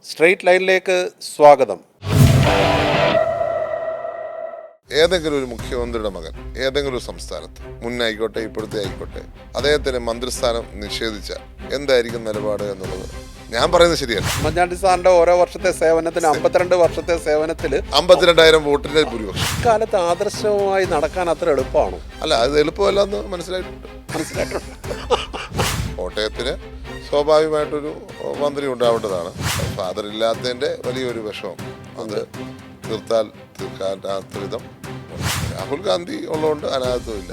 Straight ലൈനിലേക്ക് സ്വാഗതം. ഏതെങ്കിലും ഒരു മുഖ്യമന്ത്രിയുടെ മകൻ ഏതെങ്കിലും ഒരു സംസ്ഥാനത്ത് മുന്നായിക്കോട്ടെ ഇപ്പോഴത്തെ ആയിക്കോട്ടെ അദ്ദേഹത്തിന് മന്ത്രിസ്ഥാനം നിഷേധിച്ചാൽ എന്തായിരിക്കും നിലപാട് എന്നുള്ളത് ഞാൻ പറയുന്നത് ശരിയല്ല. ഉമ്മൻചാണ്ടി സാറിന്റെ ഓരോ വർഷത്തെ സേവനത്തിന് 52 വർഷത്തെ സേവനത്തിൽ 52,000 വോട്ടിന്റെ ഭൂരിപക്ഷം കാലത്ത് ആദർശവുമായി നടക്കാൻ അത്ര എളുപ്പമാണോ? അല്ല, അത് എളുപ്പമല്ല എന്ന് മനസ്സിലായിട്ടുണ്ട്. കോട്ടയത്തിന് സ്വാഭാവികമായിട്ടൊരു മന്ത്രി ഉണ്ടാവേണ്ടതാണ്. ഫാദർ ഇല്ലാത്തതിന്റെ വലിയൊരു വിഷമം അത് തീർക്കാത്ത വിധം രാഹുൽ ഗാന്ധി ഉള്ളതുകൊണ്ട് അനാഥത്വമില്ല.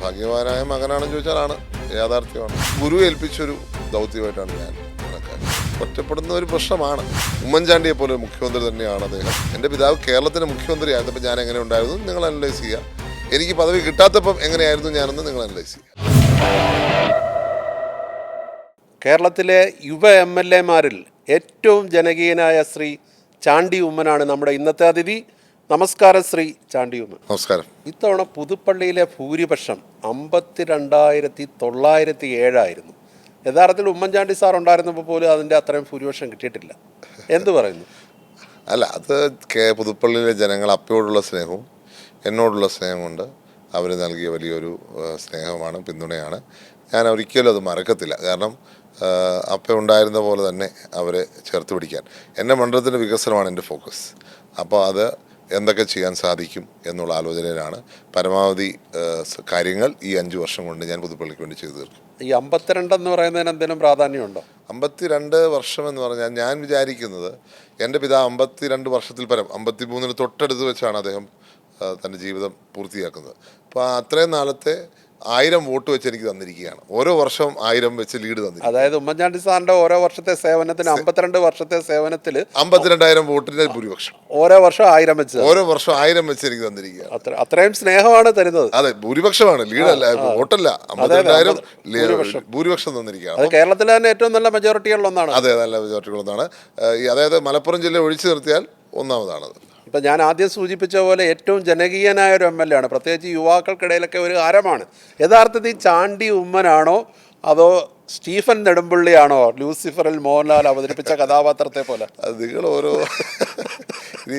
ഭാഗ്യവാനായ മകനാണെന്ന് ചോദിച്ചാൽ ആണ്, യാഥാർത്ഥ്യമാണ്. ഗുരു ഏൽപ്പിച്ചൊരു ദൗത്യമായിട്ടാണ് ഞാൻ കണക്കാക്കുന്നത്. ഒറ്റപ്പെടുന്ന ഒരു പ്രശ്നമാണ്. ഉമ്മൻചാണ്ടിയെ പോലെ മുഖ്യമന്ത്രി തന്നെയാണ് അദ്ദേഹം. എൻ്റെ പിതാവ് കേരളത്തിൻ്റെ മുഖ്യമന്ത്രിയായിരുന്നപ്പോൾ ഞാൻ എങ്ങനെ ഉണ്ടായിരുന്നു നിങ്ങൾ അനലൈസ് ചെയ്യുക. എനിക്ക് പദവി കിട്ടാത്തപ്പം എങ്ങനെയായിരുന്നു ഞാനെന്ന് നിങ്ങൾ അനലൈസ് ചെയ്യുക. കേരളത്തിലെ യുവ MLA-മാരിൽ ഏറ്റവും ജനകീയനായ ശ്രീ ചാണ്ടി ഉമ്മനാണ് നമ്മുടെ ഇന്നത്തെ അതിഥി. നമസ്കാരം ശ്രീ ചാണ്ടി ഉമ്മൻ. നമസ്കാരം. ഇത്തവണ പുതുപ്പള്ളിയിലെ ഭൂരിപക്ഷം 52,907 ആയിരുന്നു. യഥാർത്ഥത്തിൽ ഉമ്മൻചാണ്ടി സാർ ഉണ്ടായിരുന്നപ്പോൾ പോലും അതിൻ്റെ അത്രയും ഭൂരിപക്ഷം കിട്ടിയിട്ടില്ല. എന്ത് പറയുന്നു? അല്ല, അത് പുതുപ്പള്ളിയിലെ ജനങ്ങൾ അപ്പയോടുള്ള സ്നേഹവും എന്നോടുള്ള സ്നേഹം കൊണ്ട് അവർ നൽകിയ വലിയൊരു സ്നേഹമാണ്, പിന്തുണയാണ്. ഞാൻ ഒരിക്കലും അത് മറക്കത്തില്ല. കാരണം അപ്പ ഉണ്ടായിരുന്ന പോലെ തന്നെ അവരെ ചേർത്ത് പിടിക്കാൻ എൻ്റെ മണ്ഡലത്തിൻ്റെ വികസനമാണ് എൻ്റെ ഫോക്കസ്. അപ്പോൾ അത് എന്തൊക്കെ ചെയ്യാൻ സാധിക്കും എന്നുള്ള ആലോചനയിലാണ്. പരമാവധി കാര്യങ്ങൾ ഈ 5 വർഷം കൊണ്ട് ഞാൻ പുതുപ്പള്ളിക്ക് വേണ്ടി ചെയ്തു തീർക്കും. ഈ 52 എന്ന് പറയുന്നതിന് എന്തെങ്കിലും പ്രാധാന്യമുണ്ടോ? 52 വർഷം എന്ന് പറഞ്ഞാൽ ഞാൻ വിചാരിക്കുന്നത് എൻ്റെ പിതാവ് 52 വർഷത്തിൽ പരം 53-ന് തൊട്ടടുത്ത് വെച്ചാണ് അദ്ദേഹം തൻ്റെ ജീവിതം പൂർത്തിയാക്കുന്നത്. അപ്പോൾ അത്രയും നാളത്തെ 1000 വോട്ട് വെച്ച് എനിക്ക് തന്നിരിക്കുകയാണ്. ഓരോ വർഷവും 1000 വെച്ച് ലീഡ് തന്നിരിക്കും. അതായത് ഉമ്മൻചാണ്ടി സാറിന്റെ ഓരോ വർഷത്തെ സേവനത്തിന് 52 വർഷത്തെ സേവനത്തിൽ 52,000 വോട്ടിന്റെ ഭൂരിപക്ഷം. ഓരോ വർഷം 1000 വെച്ച് ഓരോ വർഷം 1000 വെച്ച് എനിക്ക് തന്നിരിക്കുകയാണ്. അത്രയും സ്നേഹമാണ് തരുന്നത്. അതെ, ഭൂരിപക്ഷമാണ്, ലീഡല്ല, വോട്ടല്ല. 52,000 ഭൂരിപക്ഷം തന്നിരിക്കുകയാണ്. അത് കേരളത്തിലെ തന്നെ ഏറ്റവും നല്ല മെജോറിറ്റികളിലൊന്നാണ്. അതെ, നല്ല മെജോറിറ്റികളൊന്നാണ്. അതായത് മലപ്പുറം ജില്ല ഒഴിച്ചു നിർത്തിയാൽ ഒന്നാമതാണത്. ഇപ്പം ഞാൻ ആദ്യം സൂചിപ്പിച്ച പോലെ ഏറ്റവും ജനകീയനായ ഒരു MLA ആണ്. പ്രത്യേകിച്ച് യുവാക്കൾക്കിടയിലൊക്കെ ഒരു ഹരമാണ്. യഥാർത്ഥത്തിൽ ചാണ്ടി ഉമ്മനാണോ അതോ സ്റ്റീഫൻ നെടുമ്പള്ളിയാണോ ലൂസിഫറിൽ മോഹൻലാൽ അവതരിപ്പിച്ച കഥാപാത്രത്തെ പോലെ? അത് നിങ്ങൾ ഓരോ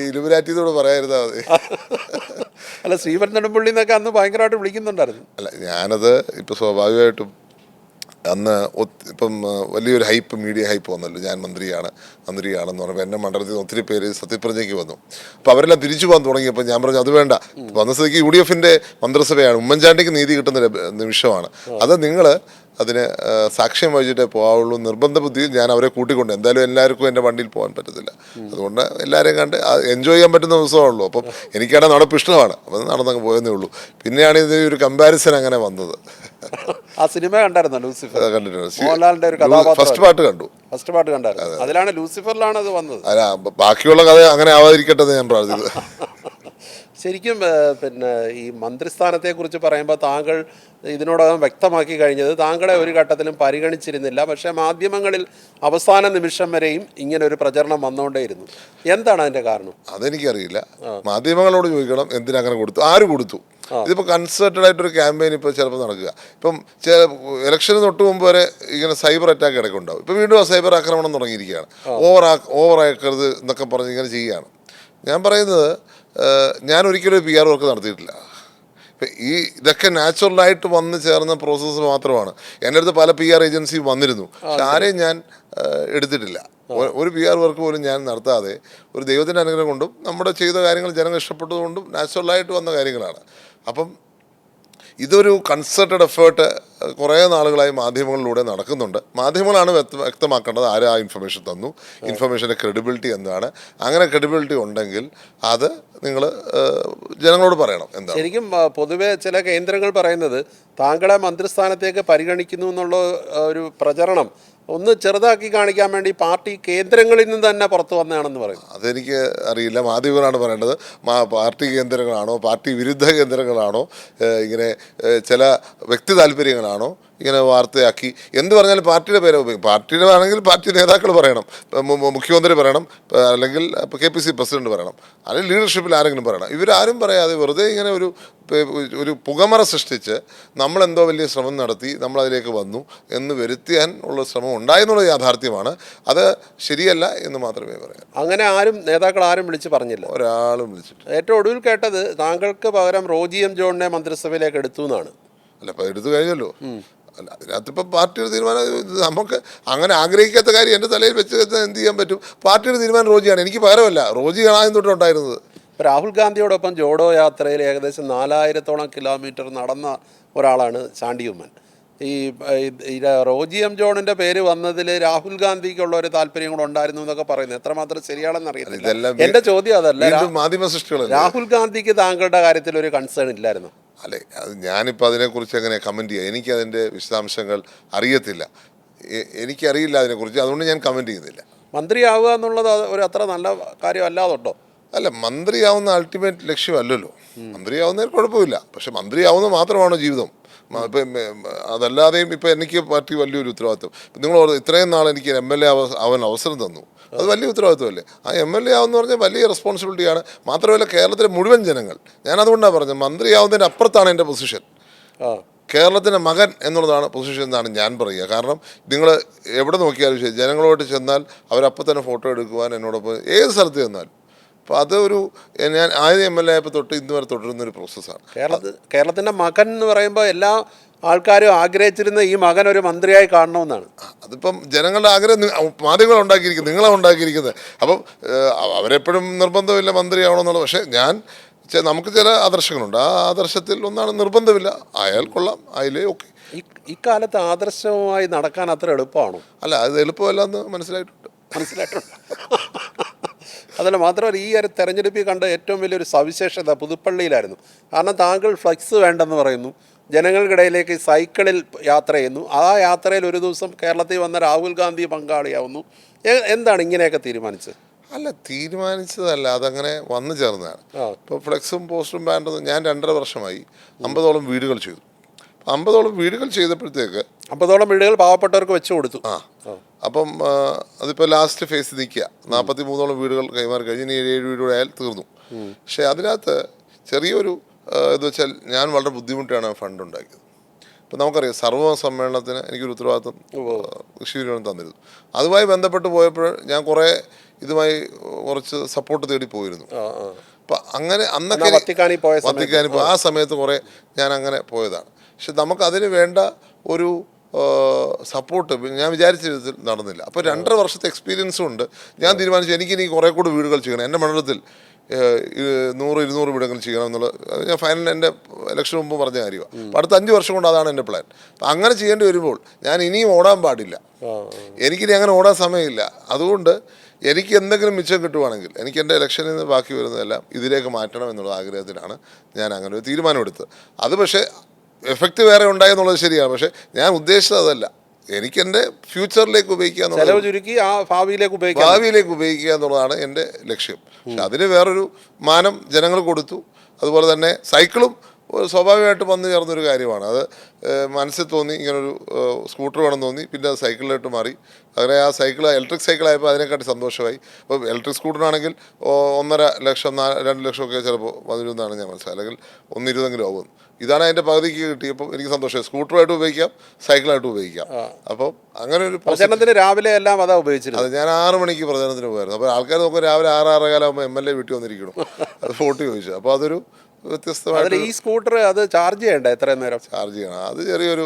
ഇലുമിനാറ്റിയോട് പറയാതിരുന്നാൽ മതി. അല്ല, സ്റ്റീഫൻ നെടുമ്പള്ളി എന്നൊക്കെ അന്ന് ഭയങ്കരമായിട്ട് വിളിക്കുന്നുണ്ടായിരുന്നു. അല്ല, ഞാനത് ഇപ്പം സ്വാഭാവികമായിട്ടും അന്ന് ഇപ്പം വലിയൊരു ഹൈപ്പ്, മീഡിയ ഹൈപ്പ് വന്നല്ലോ. ഞാൻ മന്ത്രിയാണെന്ന് പറഞ്ഞപ്പോൾ എൻ്റെ മണ്ഡലത്തിൽ നിന്ന് ഒത്തിരി പേര് സത്യപ്രതിജ്ഞയ്ക്ക് വന്നു. അപ്പോൾ അവരെല്ലാം തിരിച്ചു പോകാൻ തുടങ്ങിയപ്പോൾ ഞാൻ പറഞ്ഞു അത് വേണ്ട, വന്ന സ്ഥിതിക്ക് UDF-ൻ്റെ മന്ത്രിസഭയാണ്, ഉമ്മൻചാണ്ടിക്ക് നീതി കിട്ടുന്ന നിമിഷമാണ്, അത് നിങ്ങൾ അതിന് സാക്ഷ്യം വഹിച്ചിട്ടേ പോകാവുള്ളൂ. നിർബന്ധ ബുദ്ധിയിൽ ഞാൻ അവരെ കൂട്ടിക്കൊണ്ട്, എന്തായാലും എല്ലാവർക്കും എൻ്റെ വണ്ടിയിൽ പോകാൻ പറ്റത്തില്ല, അതുകൊണ്ട് എല്ലാവരെയും കണ്ട് എൻജോയ് ചെയ്യാൻ പറ്റുന്ന ദിവസമാണല്ലോ. അപ്പം എനിക്കാണെങ്കിൽ നടപ്പ് ഇഷ്ടമാണ്, അപ്പം നടന്നങ്ങ് പോയെന്നേ ഉള്ളൂ. പിന്നെയാണ് ഒരു കമ്പാരിസൺ അങ്ങനെ വന്നത്. ആ സിനിമ കണ്ടായിരുന്നു ലൂസിഫർ? കണ്ടിട്ടുണ്ട്. മോഹൻലാലിന്റെ ഒരു കഥാപാത്രം ഫസ്റ്റ് പാർട്ട് കണ്ടായിരുന്നു. അതിലാണ് ലൂസിഫറിലാണ് അത് വന്നത്. അല്ല, ബാക്കിയുള്ള കഥ അങ്ങനെ ആവാതിരിക്കട്ടെ എന്ന് ഞാൻ പ്രാർത്ഥിക്കുന്നത്. ശരിക്കും പിന്നെ ഈ മന്ത്രിസ്ഥാനത്തെക്കുറിച്ച് പറയുമ്പോൾ താങ്കൾ ഇതിനോടകം വ്യക്തമാക്കി കഴിഞ്ഞത് താങ്കളെ ഒരു ഘട്ടത്തിലും പരിഗണിച്ചിരുന്നില്ല. പക്ഷേ മാധ്യമങ്ങളിൽ അവസാന നിമിഷം വരെയും ഇങ്ങനെ ഒരു പ്രചരണം വന്നുകൊണ്ടേയിരുന്നു. എന്താണ് അതിൻ്റെ കാരണം? അതെനിക്കറിയില്ല. മാധ്യമങ്ങളോട് ചോദിക്കണം എന്തിനങ്ങനെ കൊടുത്തു, ആര് കൊടുത്തു. ഇതിപ്പോൾ കൺസേർട്ടഡ് ആയിട്ടൊരു ക്യാമ്പയിൻ ഇപ്പോൾ ചിലപ്പോൾ നടക്കുക. ഇപ്പം ഇലക്ഷന് തൊട്ട് മുമ്പ് വരെ ഇങ്ങനെ സൈബർ അറ്റാക്ക് ഇടയ്ക്കുണ്ടാവും. ഇപ്പോൾ വീണ്ടും ആ സൈബർ ആക്രമണം തുടങ്ങിയിരിക്കുകയാണ്. ഓവറാക്കരുത് എന്നൊക്കെ പറഞ്ഞ് ഇങ്ങനെ ചെയ്യുകയാണ്. ഞാൻ പറയുന്നത്, ഞാൻ ഒരിക്കലും PR വർക്ക് നടത്തിയിട്ടില്ല. ഇപ്പം ഇതൊക്കെ നാച്ചുറലായിട്ട് വന്ന് ചേർന്ന പ്രോസസ്സ് മാത്രമാണ്. എൻ്റെ അടുത്ത് പല PR ഏജൻസിയും വന്നിരുന്നു, പക്ഷെ ആരെയും ഞാൻ എടുത്തിട്ടില്ല. ഒരു PR വർക്ക് പോലും ഞാൻ നടത്താതെ ഒരു ദൈവത്തിൻ്റെ അനുഗ്രഹം കൊണ്ടും നമ്മുടെ ചെയ്ത കാര്യങ്ങൾ ജനങ്ങൾ ഇഷ്ടപ്പെട്ടതുകൊണ്ടും നാച്ചുറലായിട്ട് വന്ന കാര്യങ്ങളാണ്. അപ്പം ഇതൊരു കൺസേർട്ടഡ് എഫേർട്ട് കുറേ നാളുകളായി മാധ്യമങ്ങളിലൂടെ നടക്കുന്നുണ്ട്. മാധ്യമങ്ങളാണ് വ്യക്തമാക്കേണ്ടത് ആര് ആ ഇൻഫർമേഷൻ തന്നു, ഇൻഫർമേഷൻ്റെ ക്രെഡിബിലിറ്റി എന്താണ്. അങ്ങനെ ക്രെഡിബിലിറ്റി ഉണ്ടെങ്കിൽ അത് നിങ്ങൾ ജനങ്ങളോട് പറയണം എന്താണ്. ശരിക്കും പൊതുവെ ചില കേന്ദ്രങ്ങൾ പറയുന്നത് താങ്കളെ മന്ത്രിസ്ഥാനത്തേക്ക് പരിഗണിക്കുന്നു എന്നുള്ള ഒരു പ്രചരണം ഒന്ന് ചെറുതാക്കി കാണിക്കാൻ വേണ്ടി പാർട്ടി കേന്ദ്രങ്ങളിൽ നിന്ന് തന്നെ പുറത്തു വന്നതാണെന്ന് പറയും. അതെനിക്ക് അറിയില്ല, മാധ്യമങ്ങളാണ് പറയേണ്ടത്. പാർട്ടി കേന്ദ്രങ്ങളാണോ പാർട്ടി വിരുദ്ധ കേന്ദ്രങ്ങളാണോ ഇങ്ങനെ ചില വ്യക്തി താല്പര്യങ്ങളാണോ ഇങ്ങനെ വാർത്തയാക്കി എന്ത് പറഞ്ഞാലും പാർട്ടിയുടെ പേരെ ഉപയോഗിക്കും. പാർട്ടിയുടെ ആണെങ്കിൽ പാർട്ടി നേതാക്കൾ പറയണം, മുഖ്യമന്ത്രി പറയണം, അല്ലെങ്കിൽ KPC പ്രസിഡന്റ് പറയണം, അല്ലെങ്കിൽ ലീഡർഷിപ്പിൽ ആരെങ്കിലും പറയണം. ഇവരാരും പറയാതെ വെറുതെ ഇങ്ങനെ ഒരു പുകമറ സൃഷ്ടിച്ച് നമ്മളെന്തോ വലിയ ശ്രമം നടത്തി നമ്മളതിലേക്ക് വന്നു എന്ന് വരുത്താൻ ഉള്ള ശ്രമം ഉണ്ടായെന്നുള്ള യാഥാർത്ഥ്യമാണ്. അത് ശരിയല്ല എന്ന് മാത്രമേ പറയാം. അങ്ങനെ നേതാക്കൾ ആരും വിളിച്ച് പറഞ്ഞില്ല, ഒരാളും വിളിച്ചിട്ട്. ഏറ്റവും ഒടുവിൽ കേട്ടത് താങ്കൾക്ക് പകരം റോജി എം ജോണിനെ മന്ത്രിസഭയിലേക്ക് എടുത്തു എന്നാണ്. അല്ല, അപ്പോൾ എടുത്തു കഴിഞ്ഞല്ലോ. അല്ല, അതിനകത്തിപ്പോൾ പാർട്ടിയുടെ തീരുമാനം. നമുക്ക് അങ്ങനെ ആഗ്രഹിക്കാത്ത കാര്യം എൻ്റെ തലയിൽ വെച്ച് എന്ത് ചെയ്യാൻ പറ്റും? പാർട്ടിയുടെ തീരുമാനം റോജിയാണ്, എനിക്ക് പകരമല്ല. റോജി ആദ്യം തൊട്ടുണ്ടായിരുന്നത്. രാഹുൽ ഗാന്ധിയോടൊപ്പം ജോഡോ യാത്രയിൽ ഏകദേശം 4000-ഓളം കിലോമീറ്റർ നടന്ന ഒരാളാണ് ചാണ്ടി ഉമ്മൻ. ഈ റോജി എം ജോണിന്റെ പേര് വന്നതിൽ രാഹുൽ ഗാന്ധിക്കുള്ള ഒരു താല്പര്യം കൂടെ ഉണ്ടായിരുന്നു എന്നൊക്കെ പറയുന്നത് എത്രമാത്രം ശരിയാണെന്ന് അറിയത്തില്ല. എന്റെ ചോദ്യം അതല്ല, മാധ്യമ സൃഷ്ടികൾ രാഹുൽ ഗാന്ധിക്ക് താങ്കളുടെ കാര്യത്തിൽ ഒരു കൺസേൺ ഇല്ലായിരുന്നു? അല്ലേ, അത് ഞാനിപ്പോൾ അതിനെക്കുറിച്ച് എങ്ങനെ കമൻറ്റ് ചെയ്യുക? എനിക്കതിൻ്റെ വിശദാംശങ്ങൾ അറിയത്തില്ല, എനിക്കറിയില്ല അതിനെക്കുറിച്ച്, അതുകൊണ്ട് ഞാൻ കമൻറ്റ് ചെയ്യുന്നില്ല. മന്ത്രിയാവുക എന്നുള്ളത് ഒരു അത്ര നല്ല കാര്യമല്ലാതൊട്ടോ? അല്ല, മന്ത്രിയാവുന്ന അൾട്ടിമേറ്റ് ലക്ഷ്യമല്ലല്ലോ. മന്ത്രിയാവുന്നതിൽ കുഴപ്പമില്ല, പക്ഷെ മന്ത്രിയാവുന്നത് മാത്രമാണോ ജീവിതം? ഇപ്പം അതല്ലാതെയും ഇപ്പം എനിക്ക് പാർട്ടി വലിയൊരു ഉത്തരവാദിത്വം. നിങ്ങൾ ഇത്രയും നാൾ എനിക്ക് MLA ആവാൻ അവസരം തന്നു, അത് വലിയ ഉത്തരവാദിത്വമല്ലേ? ആ MLA ആവുമെന്ന് പറഞ്ഞാൽ വലിയ റെസ്പോൺസിബിലിറ്റിയാണ്. മാത്രമല്ല കേരളത്തിലെ മുഴുവൻ ജനങ്ങൾ, ഞാനതുകൊണ്ടാണ് പറഞ്ഞത് മന്ത്രിയാവുന്നതിന് അപ്പുറത്താണ് എൻ്റെ പൊസിഷൻ. കേരളത്തിൻ്റെ മകൻ എന്നുള്ളതാണ് പൊസിഷൻ എന്നാണ് ഞാൻ പറയുക. കാരണം നിങ്ങൾ എവിടെ നോക്കിയാലും ശരി, ജനങ്ങളോട്ട് ചെന്നാൽ അവരപ്പം തന്നെ ഫോട്ടോ എടുക്കുവാൻ എന്നോടൊപ്പം ഏത് സ്ഥലത്ത് ചെന്നാലും. അപ്പോൾ അതൊരു ഞാൻ ആദ്യം MLA ആയപ്പോൾ തൊട്ട് ഇന്ന് വരെ തുടരുന്നൊരു പ്രോസസ്സാണ്. കേരളത്തിൻ്റെ മകൻ എന്ന് പറയുമ്പോൾ എല്ലാ ആൾക്കാരും ആഗ്രഹിച്ചിരുന്ന ഈ മകൻ ഒരു മന്ത്രിയായി കാണണമെന്നാണ്. അതിപ്പം ജനങ്ങളുടെ ആഗ്രഹം മാധ്യമങ്ങൾ ഉണ്ടാക്കിയിരിക്കുന്നത്, നിങ്ങളാണ് ഉണ്ടാക്കിയിരിക്കുന്നത്. അപ്പം അവരെപ്പോഴും നിർബന്ധമില്ല മന്ത്രിയാവണമെന്നുള്ളത്. പക്ഷേ നമുക്ക് ചില ആദർശങ്ങളുണ്ട്, ആ ആദർശത്തിൽ ഒന്നാണ് നിർബന്ധമില്ല. അയാൾ കൊള്ളാം, അതിലേ ഓക്കെ. ഇക്കാലത്ത് ആദർശവുമായി നടക്കാൻ അത്ര എളുപ്പമാണോ? അല്ല, അത് എളുപ്പമല്ല എന്ന് മനസ്സിലായിട്ടുണ്ട്. അതല്ല, മാത്രമല്ല ഈ ഒരു തെരഞ്ഞെടുപ്പിൽ കണ്ട ഏറ്റവും വലിയൊരു സവിശേഷത പുതുപ്പള്ളിയിലായിരുന്നു. കാരണം താങ്കൾ ഫ്ലക്സ് വേണ്ടെന്ന് പറയുന്നു, ജനങ്ങൾക്കിടയിലേക്ക് സൈക്കിളിൽ യാത്ര ചെയ്യുന്നു. ആ യാത്രയിൽ ഒരു ദിവസം കേരളത്തിൽ വന്ന രാഹുൽ ഗാന്ധി പങ്കാളിയാവുന്നു. എന്താണ് ഇങ്ങനെയൊക്കെ തീരുമാനിച്ചത്? അല്ല, തീരുമാനിച്ചതല്ല, അതങ്ങനെ വന്നു ചേർന്നതാണ്. ഇപ്പോൾ ഫ്ലെക്സും പോസ്റ്ററും ബാൻഡൊന്നും ഞാൻ 2.5 വർഷമായി 50ഓളം വീടുകൾ ചെയ്തു. 50ഓളം വീടുകൾ ചെയ്തപ്പോഴത്തേക്ക് 50ഓളം വീടുകൾ പാവപ്പെട്ടവർക്ക് വെച്ച് കൊടുത്തു. അപ്പം അതിപ്പോൾ ലാസ്റ്റ് ഫേസ് നിൽക്കുക. 43ഓളം വീടുകൾ കൈമാറി കഴിഞ്ഞ് ഇനി 7 വീടുകൾ ആയാൽ തീർന്നു. പക്ഷേ അതിനകത്ത് ചെറിയൊരു ഇത് വെച്ചാൽ ഞാൻ വളരെ ബുദ്ധിമുട്ടാണ് ഫണ്ട് ഉണ്ടാക്കിയത്. ഇപ്പം നമുക്കറിയാം, സർവ്വ സമ്മേളനത്തിന് എനിക്കൊരു ഉത്തരവാദിത്വം കൃഷി യൂണിയൻ തന്നിരുന്നു. അതുമായി ബന്ധപ്പെട്ട് പോയപ്പോൾ ഞാൻ ഇതുമായി കുറച്ച് സപ്പോർട്ട് തേടി പോയിരുന്നു. അപ്പം അങ്ങനെ അന്നൊക്കെ വത്തിക്കാനിൽ പോയി ആ സമയത്ത് കുറേ ഞാൻ അങ്ങനെ പോയതാണ്. പക്ഷെ നമുക്കതിന് വേണ്ട ഒരു സപ്പോർട്ട് ഞാൻ വിചാരിച്ച വിധത്തിൽ നടന്നില്ല. അപ്പോൾ 2.5 വർഷത്തെ എക്സ്പീരിയൻസും ഉണ്ട്. ഞാൻ തീരുമാനിച്ചു എനിക്കിനി കുറേ കൂടി വീടുകൾ ചെയ്യണം. എൻ്റെ മണ്ഡലത്തിൽ 100-200 വീടുകൾ ചെയ്യണം എന്നുള്ള ഞാൻ ഫൈനൽ എൻ്റെ ഇലക്ഷൻ മുമ്പ് പറഞ്ഞ കാര്യമാണ്. അപ്പോൾ അടുത്ത 5 വർഷം കൊണ്ട് അതാണ് എൻ്റെ പ്ലാൻ. അപ്പം അങ്ങനെ ചെയ്യേണ്ടി വരുമ്പോൾ ഞാൻ ഇനിയും ഓടാൻ പാടില്ല. എനിക്കിനി അങ്ങനെ ഓടാൻ സമയമില്ല. അതുകൊണ്ട് എനിക്ക് എന്തെങ്കിലും മിച്ചം കിട്ടുവാണെങ്കിൽ എനിക്ക് എൻ്റെ ഇലക്ഷനിൽ നിന്ന് ബാക്കി വരുന്നതെല്ലാം ഇതിലേക്ക് മാറ്റണം എന്നുള്ള ആഗ്രഹത്തിലാണ് ഞാൻ അങ്ങനെ ഒരു തീരുമാനമെടുത്തത്. അത് പക്ഷേ എഫക്റ്റ് വേറെ ഉണ്ടായെന്നുള്ളത് ശരിയാണ്. പക്ഷേ ഞാൻ ഉദ്ദേശിച്ചത് അതല്ല. എനിക്ക് എൻ്റെ ഫ്യൂച്ചറിലേക്ക് ഉപയോഗിക്കുക എന്നുള്ളത്, ഭാവിയിലേക്ക് ഉപയോഗിക്കുക എന്നുള്ളതാണ് എൻ്റെ ലക്ഷ്യം. പക്ഷെ അതിന് വേറൊരു മാനം ജനങ്ങൾ കൊടുത്തു. അതുപോലെ തന്നെ സൈക്കിളും സ്വാഭാവികമായിട്ട് വന്നു ചേർന്നൊരു കാര്യമാണ്. അത് മനസ്സിൽ തോന്നി, ഇങ്ങനൊരു സ്കൂട്ടർ വേണം തോന്നി, പിന്നെ അത് സൈക്കിളിലോട്ട് മാറി. അങ്ങനെ ആ സൈക്കിൾ ഇലക്ട്രിക് സൈക്കിളായപ്പോൾ അതിനെക്കാട്ടി സന്തോഷമായി. അപ്പോൾ ഇലക്ട്രിക് സ്കൂട്ടറാണെങ്കിൽ 1.5 ലക്ഷം 2 ലക്ഷമൊക്കെ ചിലപ്പോൾ വന്നിരുന്നതാണ് ഞാൻ മനസ്സിലായി, അല്ലെങ്കിൽ 1.20 ആവുമെന്ന്. ഇതാണ് അതിൻ്റെ പകുതിക്ക് കിട്ടിയപ്പോൾ എനിക്ക് സന്തോഷമായി. സ്കൂട്ടറായിട്ട് ഉപയോഗിക്കാം, സൈക്കിളായിട്ട് ഉപയോഗിക്കാം. അപ്പോൾ അങ്ങനെ ഒരു പ്രചരണത്തിന് രാവിലെ എല്ലാം അതാ ഉപയോഗിച്ചത്. അത് ഞാൻ 6 മണിക്ക് പ്രചരണത്തിന് പോയായിരുന്നു. അപ്പോൾ ആൾക്കാർ നോക്കുമ്പോൾ രാവിലെ 6-6:15 ആകുമ്പോൾ MLA വീട്ടിൽ വന്നിരിക്കണം, അത് വോട്ട് ചോദിച്ചു. അപ്പോൾ അതൊരു വ്യത്യസ്തമായിട്ട് ഈ സ്കൂട്ടർ അത് ചാർജ് ചെയ്യണ്ട, എത്രയും നേരം ചാർജ് ചെയ്യണം. അത് ചെറിയൊരു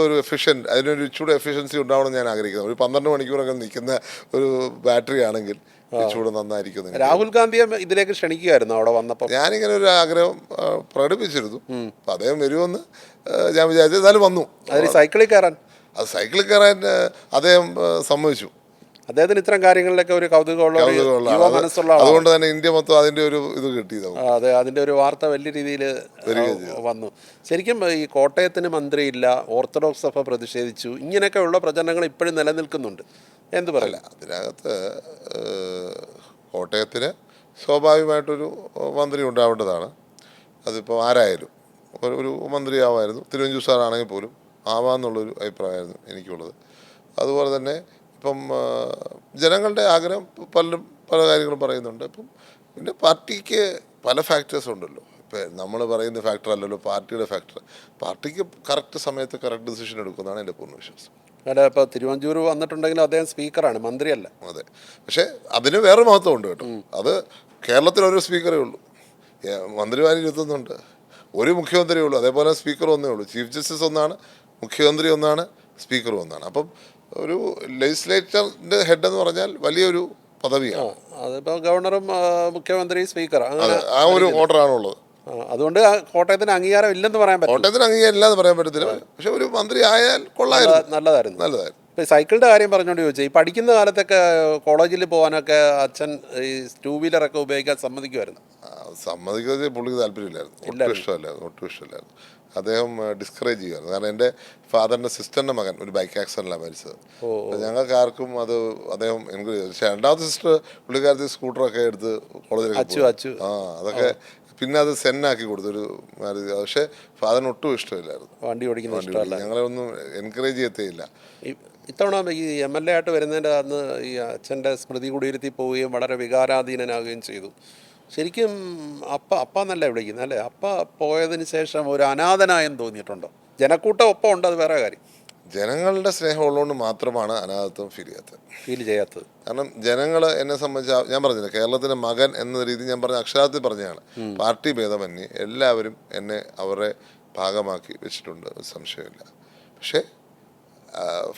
ഒരു എഫിഷ്യൻറ്റ്, അതിനൊരു ചൂട് എഫിഷ്യൻസി ഉണ്ടാവണം ഞാൻ ആഗ്രഹിക്കുന്നത്. ഒരു 12 മണിക്കൂറൊക്കെ നിൽക്കുന്ന ഒരു ബാറ്ററി ആണെങ്കിൽ ചൂട് നന്നായിരിക്കും. രാഹുൽ ഗാന്ധിയെ ഇതിലേക്ക് ക്ഷണിക്കുകയായിരുന്നു അവിടെ വന്നപ്പോൾ. ഞാനിങ്ങനെ ഒരു ആഗ്രഹം പ്രകടിപ്പിച്ചിരുന്നു. അപ്പം അദ്ദേഹം വരുമെന്ന് ഞാൻ വിചാരിച്ചു. എന്നാലും വന്നു. സൈക്കിളിൽ കയറാൻ അദ്ദേഹം സമ്മതിച്ചു. അദ്ദേഹത്തിന് ഇത്തരം കാര്യങ്ങളിലൊക്കെ ഒരു കൗതുകമുള്ള മനസ്സുള്ള, അതുകൊണ്ട് തന്നെ ഇന്ത്യ മൊത്തം അതിൻ്റെ ഒരു ഇത് കിട്ടിയത്. അതെ, അതിൻ്റെ ഒരു വാർത്ത വലിയ രീതിയിൽ വന്നു. ശരിക്കും ഈ കോട്ടയത്തിന് മന്ത്രിയില്ല, ഓർത്തഡോക്സ് സഭ പ്രതിഷേധിച്ചു, ഇങ്ങനെയൊക്കെയുള്ള പ്രചരണങ്ങൾ ഇപ്പോഴും നിലനിൽക്കുന്നുണ്ട്. എന്ത് പറയില്ല, അതിനകത്ത് കോട്ടയത്തിന് സ്വാഭാവികമായിട്ടൊരു മന്ത്രി ഉണ്ടാവേണ്ടതാണ്. അതിപ്പോൾ ആരായാലും ഒരു മന്ത്രിയാവായിരുന്നു. തിരുവഞ്ചൂർ സാറാണെങ്കിൽ പോലും ആവാമെന്നുള്ളൊരു അഭിപ്രായമായിരുന്നു എനിക്കുള്ളത്. അതുപോലെ തന്നെ ഇപ്പം ജനങ്ങളുടെ ആഗ്രഹം പലരും പല കാര്യങ്ങളും പറയുന്നുണ്ട്. ഇപ്പം പിന്നെ പാർട്ടിക്ക് പല ഫാക്ടേഴ്സ് ഉണ്ടല്ലോ. ഇപ്പം നമ്മൾ പറയുന്ന ഫാക്ടർ അല്ലല്ലോ പാർട്ടിയുടെ ഫാക്ടർ. പാർട്ടിക്ക് കറക്റ്റ് സമയത്ത് കറക്റ്റ് ഡിസിഷൻ എടുക്കുന്നതാണ് എൻ്റെ പൂർണ്ണ വിശ്വാസം. അല്ല, ഇപ്പോൾ തിരുവഞ്ചൂർ വന്നിട്ടുണ്ടെങ്കിലും അദ്ദേഹം സ്പീക്കറാണ്, മന്ത്രിയല്ല. അതെ, പക്ഷേ അതിന് വേറെ മഹത്വം ഉണ്ട് കേട്ടോ. അത് കേരളത്തിലൊരു സ്പീക്കറേ ഉള്ളൂ, മന്ത്രിമാർ 21 ഒരു മുഖ്യമന്ത്രിയേ ഉള്ളൂ. അതേപോലെ സ്പീക്കർ ഒന്നേ ഉള്ളൂ. ചീഫ് ജസ്റ്റിസ് ഒന്നാണ്, മുഖ്യമന്ത്രി ഒന്നാണ്, സ്പീക്കർ ഒന്നാണ്. അപ്പം ഒരു ലെജിസ്ലേച്ചറിൻ്റെ ഹെഡ് എന്ന് പറഞ്ഞാൽ വലിയൊരു പദവിയാണ്. അതിപ്പോൾ ഗവർണറും മുഖ്യമന്ത്രി സ്പീക്കർ ആ ഒരു ഓർഡറാണുള്ളത്. അതുകൊണ്ട് കോട്ടയത്തിന് അംഗീകാരം ഇല്ലെന്ന് പറയാൻ പറ്റും. കോട്ടയത്തിന് അംഗീകാരം ഇല്ലാന്ന് പറയാൻ പറ്റത്തില്ല. പക്ഷെ ഒരു മന്ത്രി ആയാൽ കൊള്ളായിരുന്നു, നല്ലതായിരുന്നു. ഇപ്പം സൈക്കിളിൻ്റെ കാര്യം പറഞ്ഞുകൊണ്ട് ചോദിച്ചാൽ ഈ പഠിക്കുന്ന കാലത്തൊക്കെ കോളേജിൽ പോകാനൊക്കെ അച്ഛൻ ഈ 2 വീലറൊക്കെ ഉപയോഗിക്കാൻ സമ്മതിക്കുമായിരുന്നു. സമ്മതിക്കുന്നത് പുള്ളിക്ക് താല്പര്യമില്ലായിരുന്നു, ഒട്ടും ഇഷ്ടമില്ലായിരുന്നു. അദ്ദേഹം ഡിസ്കറേജ് ചെയ്യുമായിരുന്നു. കാരണം എൻ്റെ ഫാദറിൻ്റെ സിസ്റ്ററിൻ്റെ മകൻ ഒരു ബൈക്ക് ആക്സിഡൻറ്റിലാണ് മരിച്ചത്. ഞങ്ങൾക്ക് ആർക്കും അത് അദ്ദേഹം എൻകറേജ് ചെയ്തു. പക്ഷേ രണ്ടാമത്തെ സിസ്റ്റർ പുള്ളിക്കാരത്തി സ്കൂട്ടറൊക്കെ എടുത്ത് കോളേജിലേക്ക് അതൊക്കെ പിന്നെ അത് സെന്നാക്കി കൊടുത്തൊരു മാരേജ്. പക്ഷേ ഫാദറിന് ഒട്ടും ഇഷ്ടമില്ലായിരുന്നു വണ്ടി ഓടിക്കുന്ന. ഞങ്ങളെ ഒന്നും എൻകറേജ് ചെയ്യത്തേയില്ല. ഇത്തവണ ഈ MLA ആയിട്ട് വരുന്നതിൻ്റെ അന്ന് ഈ അച്ഛൻ്റെ സ്മൃതി കുടീരത്തിൽ പോവുകയും വളരെ വികാരാധീനനാകുകയും ചെയ്തു. ശരിക്കും അപ്പ എന്നല്ല വിളിക്കുന്നത് അല്ലേ? അപ്പ പോയതിന് ശേഷം ഒരു അനാഥനായെന്ന് തോന്നിയിട്ടുണ്ടോ? ജനക്കൂട്ടം ഒപ്പം ഉണ്ട്, അത് വേറെ കാര്യം. ജനങ്ങളുടെ സ്നേഹം ഉള്ളതുകൊണ്ട് മാത്രമാണ് അനാഥത്വം ഫീൽ ചെയ്യാത്തത്. കാരണം ജനങ്ങൾ എന്നെ സംബന്ധിച്ച് ഞാൻ പറഞ്ഞില്ല, കേരളത്തിൻ്റെ മകൻ എന്ന രീതി ഞാൻ പറഞ്ഞ അക്ഷരാർത്ഥത്തിൽ പറഞ്ഞതാണ്. പാർട്ടി ഭേദമന്യേ എല്ലാവരും എന്നെ അവരുടെ ഭാഗമാക്കി വെച്ചിട്ടുണ്ട്, സംശയമില്ല. പക്ഷേ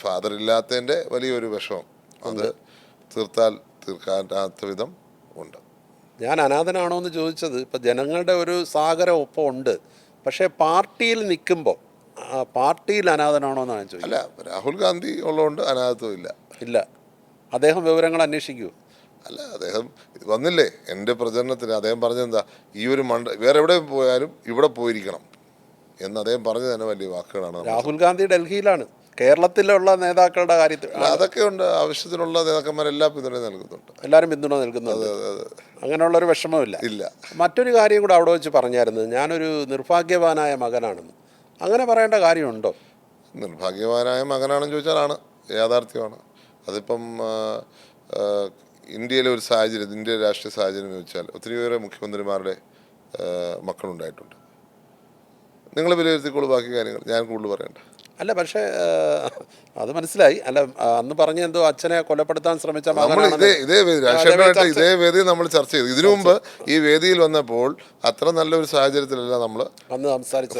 ഫാദർ ഇല്ലാത്തതിൻ്റെ വലിയൊരു വിഷമം അത് തീർക്കാത്ത വിധം ഉണ്ട്. ഞാൻ അനാഥനാണോ എന്ന് ചോദിച്ചത്, ഇപ്പം ജനങ്ങളുടെ ഒരു സാഗരം ഒപ്പം ഉണ്ട്, പക്ഷേ പാർട്ടിയിൽ നിൽക്കുമ്പോൾ പാർട്ടിയിൽ അനാഥനാണോ എന്നാണ് ഞാൻ ചോദിച്ചത്. അല്ല, രാഹുൽ ഗാന്ധി ഉള്ളതുകൊണ്ട് അനാഥത്വം ഇല്ല. അദ്ദേഹം വിവരങ്ങൾ അന്വേഷിക്കൂ. അല്ല, അദ്ദേഹം വന്നില്ലേ എൻ്റെ പ്രചരണത്തിന്. അദ്ദേഹം പറഞ്ഞെന്താ, ഈ ഒരു വേറെ എവിടെ പോയാലും ഇവിടെ പോയിരിക്കണം എന്ന് അദ്ദേഹം പറഞ്ഞു തന്നെ വലിയ വാക്കുകളാണ്. രാഹുൽ ഗാന്ധി ഡൽഹിയിലാണ്, കേരളത്തിലുള്ള നേതാക്കളുടെ കാര്യത്തിൽ അതൊക്കെ ഉണ്ട്. ആവശ്യത്തിനുള്ള നേതാക്കന്മാരെല്ലാം പിന്തുണ നൽകുന്നുണ്ട്, എല്ലാവരും പിന്തുണ നൽകുന്നുണ്ട്. അങ്ങനെയുള്ളൊരു വിഷമമില്ല. മറ്റൊരു കാര്യം കൂടെ അവിടെ വെച്ച് പറഞ്ഞായിരുന്നു, ഞാനൊരു നിർഭാഗ്യവാനായ മകനാണെന്ന്. അങ്ങനെ പറയേണ്ട കാര്യമുണ്ടോ? നിർഭാഗ്യവാനായ മകനാണെന്ന് ചോദിച്ചാൽ ആണ്, യാഥാർത്ഥ്യമാണ്. അതിപ്പം ഇന്ത്യയിലെ ഒരു സാഹചര്യം, ഇന്ത്യയിലെ രാഷ്ട്രീയ സാഹചര്യം എന്ന് വെച്ചാൽ ഒത്തിരിയേറെ മുഖ്യമന്ത്രിമാരുടെ മക്കളുണ്ടായിട്ടുണ്ട്. നിങ്ങൾ വിലയിരുത്തിക്കോളൂ ബാക്കി കാര്യങ്ങൾ, ഞാൻ കൂടുതൽ പറയണ്ട. അല്ല, പക്ഷേ അത് മനസ്സിലായി. അല്ല, അന്ന് പറഞ്ഞ എന്തോ അച്ഛനെ കൊലപ്പെടുത്താൻ ശ്രമിച്ച ഇതേ വേദി നമ്മൾ ചർച്ച ചെയ്തു. ഇതിനു മുമ്പ് ഈ വേദിയിൽ വന്നപ്പോൾ അത്ര നല്ലൊരു സാഹചര്യത്തിലല്ല നമ്മൾ അന്ന്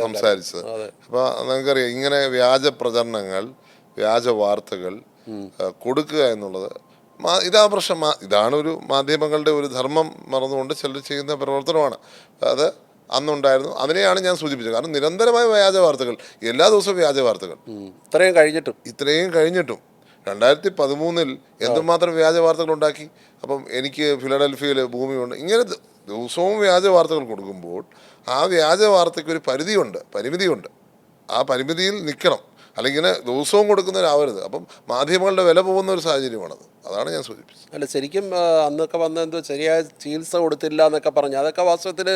സംസാരിച്ചത്. അപ്പോൾ നമുക്കറിയാം, ഇങ്ങനെ വ്യാജ പ്രചരണങ്ങൾ, വ്യാജ വാർത്തകൾ കൊടുക്കുക എന്നുള്ളത് ഇതാ പ്രശ്നം. ഇതാണ് ഒരു മാധ്യമങ്ങളുടെ ഒരു ധർമ്മം മറന്നുകൊണ്ട് ചിലർ ചെയ്യുന്ന പ്രവർത്തനമാണ്. അത് അന്നുണ്ടായിരുന്നു. അതിനെയാണ് ഞാൻ സൂചിപ്പിച്ചത്. കാരണം നിരന്തരമായ വ്യാജ വാർത്തകൾ, എല്ലാ ദിവസവും വ്യാജ വാർത്തകൾ, ഇത്രയും കഴിഞ്ഞിട്ടും 2013 എന്തുമാത്രം വ്യാജ വാർത്തകൾ ഉണ്ടാക്കി. അപ്പം എനിക്ക് ഫിലഡൽഫിയയിൽ ഭൂമിയുണ്ട്, ഇങ്ങനെ ദിവസവും വ്യാജ വാർത്തകൾ കൊടുക്കുമ്പോൾ ആ വ്യാജ വാർത്തയ്ക്ക് ഒരു പരിമിതിയുണ്ട്. ആ പരിമിതിയിൽ നിൽക്കണം, അല്ലെങ്കിൽ ഇങ്ങനെ ദിവസവും കൊടുക്കുന്നവരാവരുത്. അപ്പം മാധ്യമങ്ങളുടെ വില പോകുന്ന ഒരു സാഹചര്യമാണത്. അതാണ് ഞാൻ സൂചിപ്പിച്ചത്. അല്ല, ശരിക്കും അന്നൊക്കെ വന്ന എന്തോ ശരിയായ ചികിത്സ കൊടുത്തില്ല എന്നൊക്കെ പറഞ്ഞു. അതൊക്കെ വാസ്തവത്തിൽ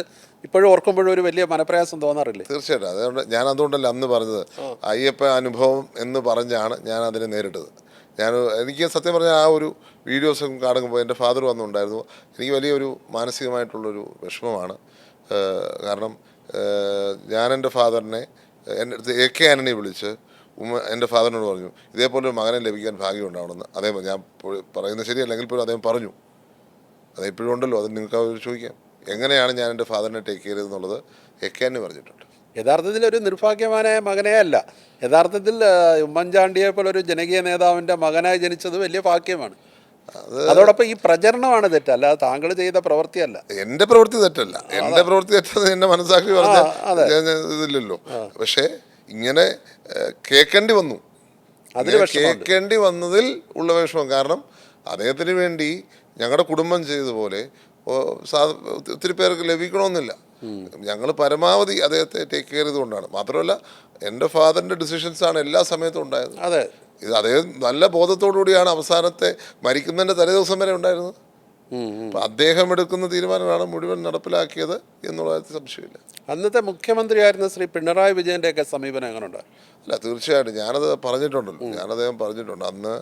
ഇപ്പോഴും ഓർക്കുമ്പോഴും ഒരു വലിയ മനപ്രയാസം തോന്നാറില്ലേ? തീർച്ചയായിട്ടും. അതുകൊണ്ടല്ല അന്ന് പറഞ്ഞത്, അയ്യപ്പ അനുഭവം എന്ന് പറഞ്ഞാണ് ഞാൻ അതിനെ നേരിട്ടത്. എനിക്ക് സത്യം പറഞ്ഞാൽ ആ ഒരു വീഡിയോസ് കാണുമ്പോൾ എൻ്റെ ഫാദർ വന്നുണ്ടായിരുന്നു. എനിക്ക് വലിയൊരു മാനസികമായിട്ടുള്ളൊരു വിഷമമാണ്. കാരണം ഞാൻ എൻ്റെ ഫാദറിനെ, എൻ്റെ അടുത്ത് AK ആന്റണി വിളിച്ച് എൻ്റെ ഫാദറിനോട് പറഞ്ഞു, ഇതേപോലെ ഒരു മകനെ ലഭിക്കാൻ ഭാഗ്യം ഉണ്ടാവണമെന്ന്. അദ്ദേഹം, ഞാൻ പറയുന്നത് ശരിയല്ലെങ്കിൽ പോലും അദ്ദേഹം പറഞ്ഞു. അതെപ്പോഴും ഉണ്ടല്ലോ, അത് നിങ്ങൾക്ക് അവർ ചോദിക്കാം, എങ്ങനെയാണ് ഞാൻ എൻ്റെ ഫാദറിനെ ടേക്ക് കെയർ ചെയ്തെന്നുള്ളത് AK ആന്റണി പറഞ്ഞിട്ടുണ്ട്. യഥാർത്ഥത്തിൽ ഒരു നിർഭാഗ്യവാനായ മകനേ അല്ല, യഥാർത്ഥത്തിൽ ഉമ്മൻചാണ്ടിയെ പോലെ ഒരു ജനകീയ നേതാവിൻ്റെ മകനായി ജനിച്ചത് വലിയ ഭാഗ്യമാണ്. അതോടൊപ്പം ഈ പ്രചരണമാണ് തെറ്റ്, അല്ലാതെ താങ്കൾ ചെയ്ത പ്രവൃത്തിയല്ല. എൻ്റെ പ്രവൃത്തി തെറ്റല്ല, എൻ്റെ പ്രവൃത്തി തെറ്റത് എൻ്റെ മനസ്സാക്ഷി പറഞ്ഞ ഇതില്ലല്ലോ. പക്ഷേ ഇങ്ങനെ കേൾക്കേണ്ടി വന്നതിൽ ഉള്ള വിഷമം. കാരണം അദ്ദേഹത്തിന് വേണ്ടി ഞങ്ങളുടെ കുടുംബം ചെയ്തതുപോലെ ഒത്തിരി പേർക്ക് ലഭിക്കണമെന്നില്ല. ഞങ്ങൾ പരമാവധി അദ്ദേഹത്തെ ടേക്ക് കെയർ ചെയ്തുകൊണ്ടാണ്. മാത്രമല്ല, എൻ്റെ ഫാദറിൻ്റെ ഡിസിഷൻസാണ് എല്ലാ സമയത്തും ഉണ്ടായത്. ഇത് അദ്ദേഹം നല്ല ബോധത്തോടു കൂടിയാണ് അവസാനത്തെ മരിക്കുന്നതിൻ്റെ തലേ ദിവസം വരെ ഉണ്ടായിരുന്നത്. അപ്പം അദ്ദേഹം എടുക്കുന്ന തീരുമാനമാണ് മുഴുവൻ നടപ്പിലാക്കിയത് എന്നുള്ള കാര്യത്തിൽ സംശയമില്ല. അന്നത്തെ മുഖ്യമന്ത്രിയായിരുന്ന ശ്രീ പിണറായി വിജയൻ്റെയൊക്കെ സമീപനം എങ്ങനെയുണ്ട്? അല്ല, തീർച്ചയായിട്ടും ഞാനത് പറഞ്ഞിട്ടുണ്ടല്ലോ, അദ്ദേഹം പറഞ്ഞിട്ടുണ്ട്. അന്ന്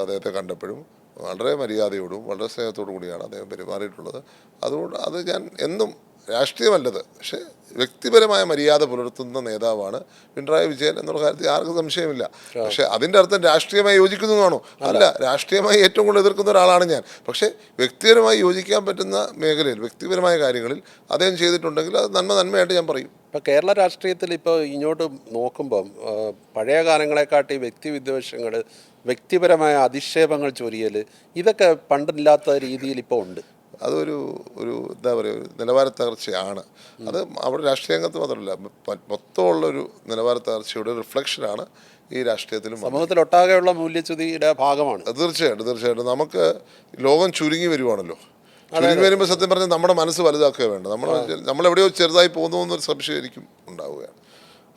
അദ്ദേഹത്തെ കണ്ടപ്പോഴും വളരെ മര്യാദയോടും വളരെ സ്നേഹത്തോടു കൂടിയാണ് അദ്ദേഹം പെരുമാറിയിട്ടുള്ളത്. അതുകൊണ്ട് അത് ഞാൻ എന്നും രാഷ്ട്രീയമല്ലത്, പക്ഷേ വ്യക്തിപരമായ മര്യാദ പുലർത്തുന്ന നേതാവാണ് പിണറായി വിജയൻ എന്നുള്ള കാര്യത്തിൽ ആർക്കും സംശയമില്ല. പക്ഷേ അതിൻ്റെ അർത്ഥം രാഷ്ട്രീയമായി യോജിക്കുന്നതാണോ? അല്ല, രാഷ്ട്രീയമായി ഏറ്റവും കൂടുതൽ എതിർക്കുന്ന ഒരാളാണ് ഞാൻ. പക്ഷേ വ്യക്തിപരമായി യോജിക്കാൻ പറ്റുന്ന മേഖലയിൽ, വ്യക്തിപരമായ കാര്യങ്ങളിൽ അദ്ദേഹം ചെയ്തിട്ടുണ്ടെങ്കിൽ അത് നന്മയായിട്ട് ഞാൻ പറയും. ഇപ്പോൾ കേരള രാഷ്ട്രീയത്തിൽ ഇപ്പോൾ ഇങ്ങോട്ട് നോക്കുമ്പം പഴയ കാലങ്ങളെക്കാട്ടി വ്യക്തിവിദ്വേഷങ്ങൾ, വ്യക്തിപരമായ അധിക്ഷേപങ്ങൾ ചൊരിയൽ, ഇതൊക്കെ പണ്ടില്ലാത്ത രീതിയിൽ ഇപ്പോൾ ഉണ്ട്. അതൊരു എന്താ പറയുക, ഒരു നിലവാര തകർച്ചയാണ്. അത് അവിടെ രാഷ്ട്രീയ രംഗത്ത് മാത്രമല്ല, മൊത്തമുള്ളൊരു നിലവാര തകർച്ചയുടെ റിഫ്ലക്ഷനാണ് ഈ രാഷ്ട്രീയത്തിലും സമൂഹത്തിലൊട്ടാകെയുള്ള മൂല്യച്യുതിയുടെ ഭാഗമാണ്. തീർച്ചയായിട്ടും നമുക്ക് ലോകം ചുരുങ്ങി വരുവാണല്ലോ. ചുരുങ്ങി വരുമ്പോൾ സത്യം പറഞ്ഞാൽ നമ്മുടെ മനസ്സ് വലുതാക്കുക വേണ്ട. നമ്മളെവിടെയോ ചെറുതായി പോകുന്നു എന്നൊരു സംശയം എനിക്കും ഉണ്ടാവുകയാണ്.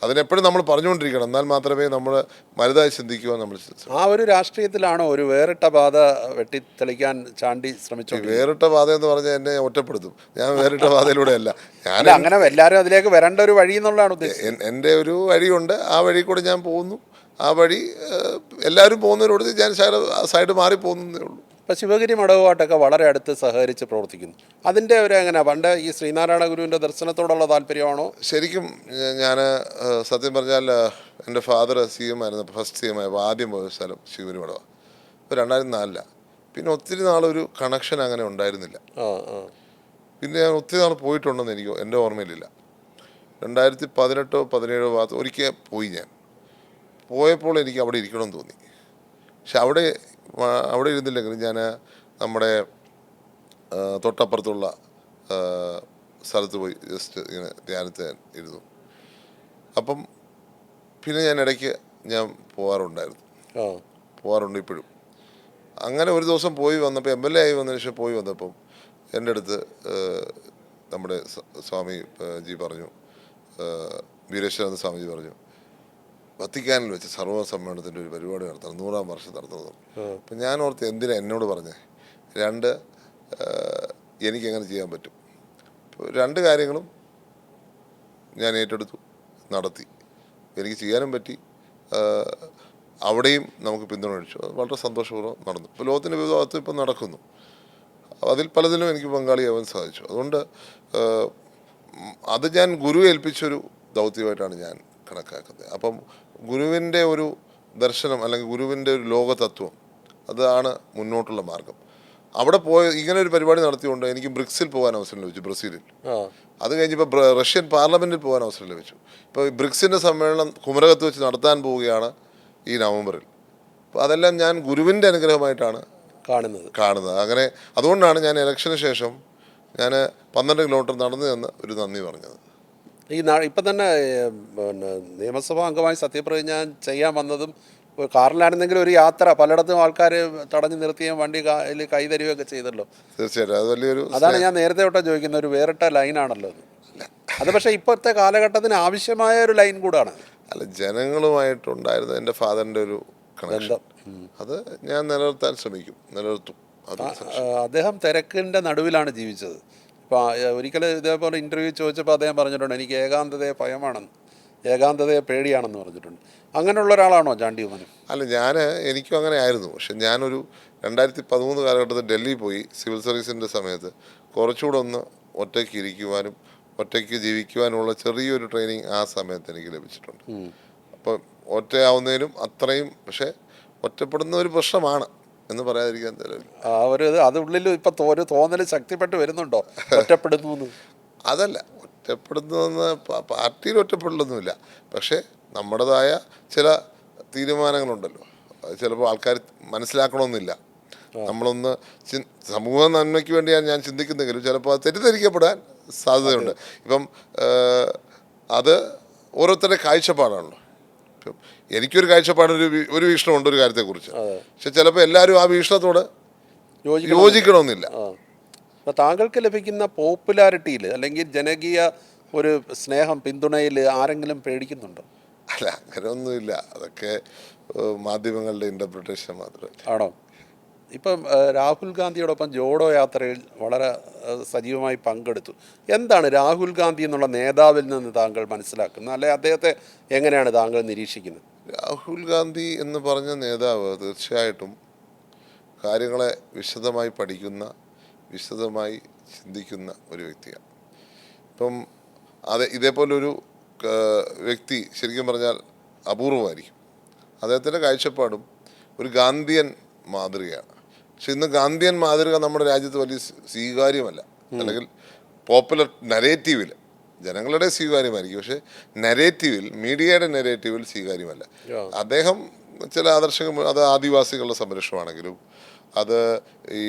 അതിനെപ്പോഴും നമ്മൾ പറഞ്ഞുകൊണ്ടിരിക്കണം, എന്നാൽ മാത്രമേ നമ്മൾ വലുതായി ചിന്തിക്കുവാൻ നമ്മൾ. ആ ഒരു രാഷ്ട്രീയത്തിലാണോ ഒരു വേറിട്ട പാത വെട്ടിത്തെളിക്കാൻ ചാണ്ടി ശ്രമിച്ചു? വേറിട്ട പാത എന്ന് പറഞ്ഞാൽ എന്നെ ഒറ്റപ്പെടുത്തും. ഞാൻ വേറിട്ട പാതയിലൂടെയല്ല. ഞാൻ അങ്ങനെ എല്ലാവരും അതിലേക്ക് വരേണ്ട ഒരു വഴി എന്നുള്ളതാണ് ഉദ്ദേശം. എൻ്റെ ഒരു വഴിയുണ്ട്, ആ വഴി കൂടെ ഞാൻ പോകുന്നു. ആ വഴി എല്ലാവരും പോകുന്നതിനോട് ഞാൻ സൈഡ് മാറി പോകുന്നതേ ഉള്ളൂ. ഇപ്പോൾ ശിവഗിരി മഠവുമായിട്ടൊക്കെ വളരെ അടുത്ത് സഹകരിച്ച് പ്രവർത്തിക്കുന്നു. അതിൻ്റെ ഒരു എങ്ങനെ പണ്ട് ഈ ശ്രീനാരായണ ഗുരുവിൻ്റെ ദർശനത്തോടുള്ള താല്പര്യമാണോ? ശരിക്കും ഞാൻ സത്യം പറഞ്ഞാൽ എൻ്റെ ഫാദർ CM ആയിരുന്നു, ഫസ്റ്റ് CM ആയപ്പോൾ ആദ്യം പോയ സ്ഥലം ശിവഗിരി മഠമാണ്. ഇപ്പോൾ 2004. പിന്നെ ഒത്തിരി നാളൊരു കണക്ഷൻ അങ്ങനെ ഉണ്ടായിരുന്നില്ല. പിന്നെ ഞാൻ ഒത്തിരി നാൾ പോയിട്ടുണ്ടെന്ന് എൻ്റെ ഓർമ്മയിലില്ല. 2018-17 ഭാഗത്ത് ഒരിക്കൽ പോയി. ഞാൻ പോയപ്പോൾ എനിക്ക് അവിടെ ഇരിക്കണമെന്ന് തോന്നി. പക്ഷെ അവിടെ ഇരുന്നില്ലെങ്കിലും ഞാൻ നമ്മുടെ തൊട്ടപ്പുറത്തുള്ള സ്ഥലത്ത് പോയി ജസ്റ്റ് ഇങ്ങനെ ധ്യാനത്തിൽ ഇരുന്നു. അപ്പം പിന്നെ ഞാൻ ഇടയ്ക്ക് പോകാറുണ്ട് ഇപ്പോഴും. അങ്ങനെ ഒരു ദിവസം പോയി വന്നപ്പോൾ MLA ആയി വന്നതിന് ശേഷം പോയി വന്നപ്പം എൻ്റെ അടുത്ത് നമ്മുടെ സ്വാമി ജി പറഞ്ഞു, വീരേശ്വരാനന്ദ സ്വാമിജി പറഞ്ഞു, വത്തിക്കാനിൽ വെച്ച് സർവ്വസമ്മേളനത്തിൻ്റെ ഒരു പരിപാടി നടത്തണം, 100-ാം വർഷം നടത്തുന്നത്. അപ്പം ഞാൻ ഓർത്ത് എന്തിനാ എന്നോട് പറഞ്ഞേ. 2, എനിക്കെങ്ങനെ ചെയ്യാൻ പറ്റും. 2 കാര്യങ്ങളും ഞാൻ ഏറ്റെടുത്തു, നടത്തി. എനിക്ക് ചെയ്യാനും പറ്റി. അവിടെയും നമുക്ക് പിന്തുണച്ചു. അത് വളരെ സന്തോഷപൂർവ്വം നടന്നു. ഇപ്പോൾ ലോകത്തിൻ്റെ വിവിധ ഭാഗത്തും ഇപ്പം നടക്കുന്നു. അതിൽ പലതിലും എനിക്ക് പങ്കാളിയാവാൻ സാധിച്ചു. അതുകൊണ്ട് അത് ഞാൻ ഗുരു ഏൽപ്പിച്ചൊരു ദൗത്യമായിട്ടാണ് ഞാൻ കണക്കാക്കുന്നത്. അപ്പം ഗുരുവിൻ്റെ ഒരു ദർശനം അല്ലെങ്കിൽ ഗുരുവിൻ്റെ ഒരു ലോകതത്വം, അതാണ് മുന്നോട്ടുള്ള മാർഗം. അവിടെ ഇങ്ങനെ ഒരു പരിപാടി നടത്തിക്കൊണ്ട് എനിക്ക് ബ്രിക്സിൽ പോകാൻ അവസരം ലഭിച്ചു, ബ്രസീലിൽ. അത് കഴിഞ്ഞപ്പോൾ റഷ്യൻ പാർലമെൻറ്റിൽ പോകാൻ അവസരം ലഭിച്ചു. ഇപ്പോൾ ബ്രിക്സിൻ്റെ സമ്മേളനം കുമരകത്ത് വെച്ച് നടത്താൻ പോവുകയാണ് ഈ നവംബറിൽ. അപ്പോൾ അതെല്ലാം ഞാൻ ഗുരുവിൻ്റെ അനുഗ്രഹമായിട്ടാണ് കാണുന്നത്. അങ്ങനെ അതുകൊണ്ടാണ് ഞാൻ ഇലക്ഷന് ശേഷം ഞാൻ 12 കിലോമീറ്റർ നടന്നു എന്ന് ഒരു നന്ദി പറഞ്ഞത്. ഇപ്പം തന്നെ പിന്നെ നിയമസഭാ അംഗമായി സത്യപ്രതിജ്ഞ ചെയ്യാൻ വന്നതും കാറിലാണെന്നെങ്കിലും ഒരു യാത്ര പലയിടത്തും ആൾക്കാർ തടഞ്ഞു നിർത്തുകയും വണ്ടി കൈതരുകയൊക്കെ ചെയ്തല്ലോ. തീർച്ചയായിട്ടും അത് വലിയൊരു, അതാണ് ഞാൻ നേരത്തെ തൊട്ട് ചോദിക്കുന്ന ഒരു വേറിട്ട ലൈനാണല്ലോ അത്. പക്ഷേ ഇപ്പോഴത്തെ കാലഘട്ടത്തിന് ആവശ്യമായ ഒരു ലൈൻ കൂടാണ്. അല്ല, ജനങ്ങളുമായിട്ടുണ്ടായിരുന്ന എൻ്റെ ഫാദറിൻ്റെ ഒരു കണക്ഷൻ അത് ഞാൻ നിലനിർത്തും. അദ്ദേഹം തിരക്കിൻ്റെ നടുവിലാണ് ജീവിച്ചത്. ഇപ്പോൾ ഒരിക്കലും ഇതേപോലെ ഇൻ്റർവ്യൂ ചോദിച്ചപ്പോൾ അദ്ദേഹം പറഞ്ഞിട്ടുണ്ട്, എനിക്ക് ഏകാന്തതയെ ഭയമാണെന്ന്, ഏകാന്തതയെ പേടിയാണെന്ന് പറഞ്ഞിട്ടുണ്ട്. അങ്ങനെയുള്ള ഒരാളാണോ ചാണ്ടി ഉമ്മനും? അല്ല, എനിക്കും അങ്ങനെ ആയിരുന്നു. പക്ഷെ ഞാനൊരു 2013 കാലഘട്ടത്തിൽ ഡൽഹിയിൽ പോയി സിവിൽ സർവീസിൻ്റെ സമയത്ത് കുറച്ചുകൂടെ ഒന്ന് ഒറ്റയ്ക്ക് ഇരിക്കുവാനും ഒറ്റയ്ക്ക് ജീവിക്കുവാനുള്ള ചെറിയൊരു ട്രെയിനിങ് ആ സമയത്ത് എനിക്ക് ലഭിച്ചിട്ടുണ്ട്. അപ്പം ഒറ്റയാവുന്നതിനും അത്രയും, പക്ഷേ ഒറ്റപ്പെടുന്ന ഒരു പ്രശ്നമാണ് എന്ന് പറയാതിരിക്കാൻ അത് ഉള്ളിൽ ഇപ്പം ഒരു തോന്നൽ ശക്തിപ്പെട്ട് വരുന്നുണ്ടോ ഒറ്റപ്പെടുന്നു? അതല്ല, ഒറ്റപ്പെടുന്നതെന്ന് പാർട്ടിയിൽ ഒറ്റപ്പെടലൊന്നുമില്ല. പക്ഷേ നമ്മുടേതായ ചില തീരുമാനങ്ങളുണ്ടല്ലോ, അത് ചിലപ്പോൾ ആൾക്കാർ മനസ്സിലാക്കണമെന്നില്ല. നമ്മളൊന്ന് സമൂഹ നന്മയ്ക്ക് വേണ്ടിയാണ് ഞാൻ ചിന്തിക്കുന്നെങ്കിലും ചിലപ്പോൾ അത് തെറ്റിദ്ധരിക്കപ്പെടാൻ സാധ്യതയുണ്ട്. ഇപ്പം അത് ഓരോരുത്തരുടെ കാഴ്ചപ്പാടാണല്ലോ. ഇപ്പം എനിക്കൊരു കാഴ്ചപ്പാട്, ഒരു വീക്ഷണമുണ്ട് ഒരു കാര്യത്തെക്കുറിച്ച്. പക്ഷെ ചിലപ്പോൾ എല്ലാവരും ആ വീക്ഷണത്തോട് യോജിക്കണമെന്നില്ല. അപ്പോൾ താങ്കൾക്ക് ലഭിക്കുന്ന പോപ്പുലാരിറ്റിയിൽ അല്ലെങ്കിൽ ജനകീയ ഒരു സ്നേഹം, പിന്തുണയിൽ ആരെങ്കിലും പേടിക്കുന്നുണ്ടോ? അല്ല, അങ്ങനെയൊന്നുമില്ല. അതൊക്കെ മാധ്യമങ്ങളുടെ ഇൻ്റർപ്രിട്ടേഷൻ മാത്രമേ. ആണോ? ഇപ്പം രാഹുൽ ഗാന്ധിയോടൊപ്പം ജോഡോ യാത്രയിൽ വളരെ സജീവമായി പങ്കെടുത്തു. എന്താണ് രാഹുൽ ഗാന്ധി എന്നുള്ള നേതാവിൽ നിന്ന് താങ്കൾ മനസ്സിലാക്കുന്നത്, അല്ലെ അദ്ദേഹത്തെ എങ്ങനെയാണ് താങ്കൾ നിരീക്ഷിക്കുന്നത്? രാഹുൽ ഗാന്ധി എന്ന് പറഞ്ഞ നേതാവ് തീർച്ചയായിട്ടും കാര്യങ്ങളെ വിശദമായി പഠിക്കുന്ന, വിശദമായി ചിന്തിക്കുന്ന ഒരു വ്യക്തിയാണ്. ഇപ്പം ഇതേപോലൊരു വ്യക്തി ശരിക്കും പറഞ്ഞാൽ അപൂർവമായിരിക്കും. അദ്ദേഹത്തിൻ്റെ കാഴ്ചപ്പാടും ഒരു ഗാന്ധിയൻ മാതൃകയാണ്. പക്ഷെ ഇന്ന് ഗാന്ധിയൻ മാതൃക നമ്മുടെ രാജ്യത്ത് വലിയ സ്വീകാര്യമല്ല. അല്ലെങ്കിൽ പോപ്പുലർ നരേറ്റീവിൽ ജനങ്ങളുടെ സ്വീകാര്യമായിരിക്കും, പക്ഷെ നരേറ്റീവിൽ, മീഡിയയുടെ നരേറ്റീവിൽ സ്വീകാര്യമല്ല. അദ്ദേഹം ചില ആദർശങ്ങൾ, അത് ആദിവാസികളുടെ സംരക്ഷണമാണെങ്കിലും, അത് ഈ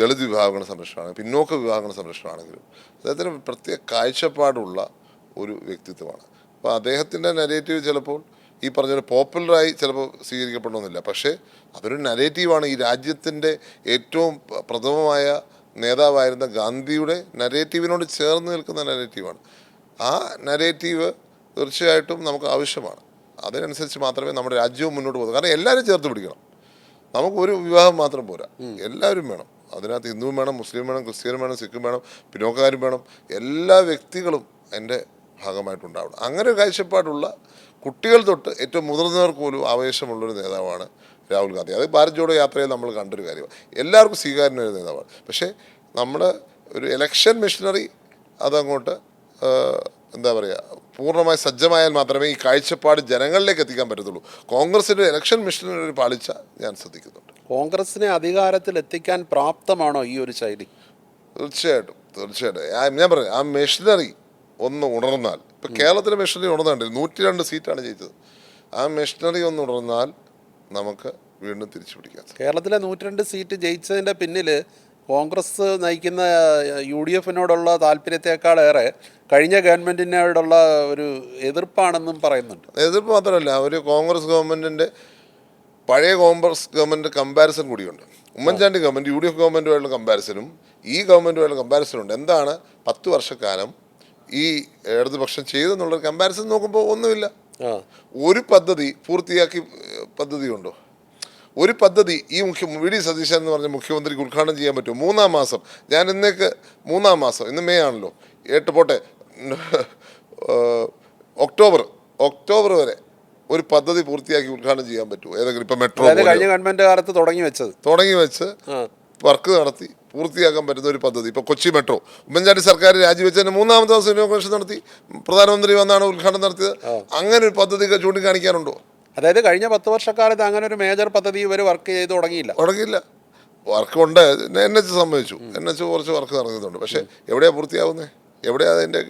ദളിത് വിഭാഗങ്ങളുടെ സംരക്ഷണമാണെങ്കിലും, പിന്നോക്ക വിഭാഗങ്ങളുടെ സംരക്ഷണമാണെങ്കിലും അദ്ദേഹത്തിന് പ്രത്യേക കാഴ്ചപ്പാടുള്ള ഒരു വ്യക്തിത്വമാണ്. അപ്പോൾ അദ്ദേഹത്തിൻ്റെ നരേറ്റീവ് ചിലപ്പോൾ ഈ പറഞ്ഞ പോപ്പുലറായി ചിലപ്പോൾ സ്വീകരിക്കപ്പെടണമെന്നില്ല, പക്ഷേ അതൊരു നരേറ്റീവാണ്. ഈ രാജ്യത്തിൻ്റെ ഏറ്റവും പ്രഥമമായ നേതാവായിരുന്ന ഗാന്ധിയുടെ നരേറ്റീവിനോട് ചേർന്ന് നിൽക്കുന്ന നരേറ്റീവാണ്. ആ നരേറ്റീവ് തീർച്ചയായിട്ടും നമുക്ക് ആവശ്യമാണ്. അതിനനുസരിച്ച് മാത്രമേ നമ്മുടെ രാജ്യവും മുന്നോട്ട് പോകുന്നു. കാരണം എല്ലാവരും ചേർത്ത് പിടിക്കണം. നമുക്ക് ഒരു വിവാഹം മാത്രം പോരാ, എല്ലാവരും വേണം. അതിനകത്ത് ഹിന്ദുവും വേണം, മുസ്ലിം വേണം, ക്രിസ്ത്യനും വേണം, സിഖും വേണം, പിന്നോക്കാരും വേണം. എല്ലാ വ്യക്തികളും എൻ്റെ ഭാഗമായിട്ടുണ്ടാവണം. അങ്ങനെ ഒരു കാഴ്ചപ്പാടുള്ള കുട്ടികൾ തൊട്ട് ഏറ്റവും മുതിർന്നവർക്ക് പോലും ആവേശമുള്ളൊരു നേതാവാണ് രാഹുൽ ഗാന്ധി. അത് ഭാരത് ജോഡോ യാത്രയിൽ നമ്മൾ കണ്ടൊരു കാര്യമാണ്. എല്ലാവർക്കും സ്വീകാര്യനൊരു നേതാവാണ്. പക്ഷേ നമ്മുടെ ഒരു ഇലക്ഷൻ മെഷീനറി അതങ്ങോട്ട് എന്താ പറയുക, പൂർണ്ണമായി സജ്ജമായാൽ മാത്രമേ ഈ കാഴ്ചപ്പാട് ജനങ്ങളിലേക്ക് എത്തിക്കാൻ പറ്റത്തുള്ളൂ. കോൺഗ്രസിൻ്റെ ഇലക്ഷൻ മെഷീനറി ഒരു പാളിച്ച ഞാൻ ശ്രദ്ധിക്കുന്നുണ്ട്. കോൺഗ്രസിനെ അധികാരത്തിൽ എത്തിക്കാൻ പ്രാപ്തമാണോ ഈ ഒരു ശൈലി? തീർച്ചയായിട്ടും. ഞാൻ പറഞ്ഞു, ആ മെഷീനറി ഒന്ന് ഉണർന്നാൽ, ഇപ്പം കേരളത്തിലെ മെഷീനറി ഉണർന്നുണ്ട്, 102 സീറ്റാണ് ജയിച്ചത്. ആ മെഷീനറി ഒന്ന് ഉണർന്നാൽ നമുക്ക് വീണ്ടും തിരിച്ചു പിടിക്കാം. കേരളത്തിലെ 102 സീറ്റ് ജയിച്ചതിൻ്റെ പിന്നിൽ കോൺഗ്രസ് നയിക്കുന്ന UDF-നോടുള്ള താല്പര്യത്തെക്കാളേറെ കഴിഞ്ഞ ഗവൺമെൻറ്റിനോടുള്ള ഒരു എതിർപ്പാണെന്നും പറയുന്നുണ്ട്. എതിർപ്പ് മാത്രമല്ല, അവർ കോൺഗ്രസ് ഗവൺമെൻറ്റിൻ്റെ പഴയ കോൺഗ്രസ് ഗവൺമെൻറ് കമ്പാരിസൺ കൂടിയുണ്ട്. ഉമ്മൻചാണ്ടി ഗവൺമെൻറ് UDF ഗവൺമെൻറ്റുമായിട്ടുള്ള കമ്പാരിസണും ഈ ഗവൺമെൻറ്റുമായിട്ടുള്ള കമ്പാരിസണുണ്ട്. എന്താണ് 10 വർഷക്കാലം ഈ ഇടതുപക്ഷം ചെയ്തെന്നുള്ള കമ്പാരിസൺ നോക്കുമ്പോൾ ഒന്നുമില്ല. ഒരു പദ്ധതി പൂർത്തിയാക്കി പദ്ധതിയുണ്ടോ? ഒരു പദ്ധതി ഈ VD സതീശൻ എന്ന് പറഞ്ഞ മുഖ്യമന്ത്രിക്ക് ഉദ്ഘാടനം ചെയ്യാൻ പറ്റുമോ? 3-ാം മാസം, ഞാൻ ഇന്നേക്ക് 3-ാം മാസം, ഇന്ന് മെയ് ആണല്ലോ, 8 പോട്ടെ, ഒക്ടോബർ വരെ ഒരു പദ്ധതി പൂർത്തിയാക്കി ഉദ്ഘാടനം ചെയ്യാൻ പറ്റുമോ? ഏതെങ്കിലും ഇപ്പം മെട്രോ കഴിഞ്ഞ ഗവൺമെന്റ് കാലത്ത് തുടങ്ങി വെച്ച് വർക്ക് നടത്തി പൂർത്തിയാക്കാൻ പറ്റുന്ന ഒരു പദ്ധതി. ഇപ്പോൾ കൊച്ചി മെട്രോ ഉമ്മൻചാണ്ടി സർക്കാർ രാജിവെച്ചതിന് 3-ാമത്തെ ദിവസം ഇനോഗ്രേഷൻ നടത്തി, പ്രധാനമന്ത്രി വന്നാണ് ഉദ്ഘാടനം നടത്തിയത്. അങ്ങനെ ഒരു പദ്ധതി ചൂണ്ടിക്കാണിക്കാനുണ്ടോ? അതായത് കഴിഞ്ഞ 10 വർഷക്കാലത്ത് അങ്ങനെ ഒരു മേജർ പദ്ധതി ഇവർ വർക്ക് ചെയ്ത് തുടങ്ങിയില്ല. വർക്ക് ഉണ്ട്. NH സംബന്ധിച്ചു, NH കുറച്ച് വർക്ക് നടക്കുന്നുണ്ട്, പക്ഷേ എവിടെയാണ് പൂർത്തിയാവുന്നത്? എവിടെയാ അതിൻ്റെ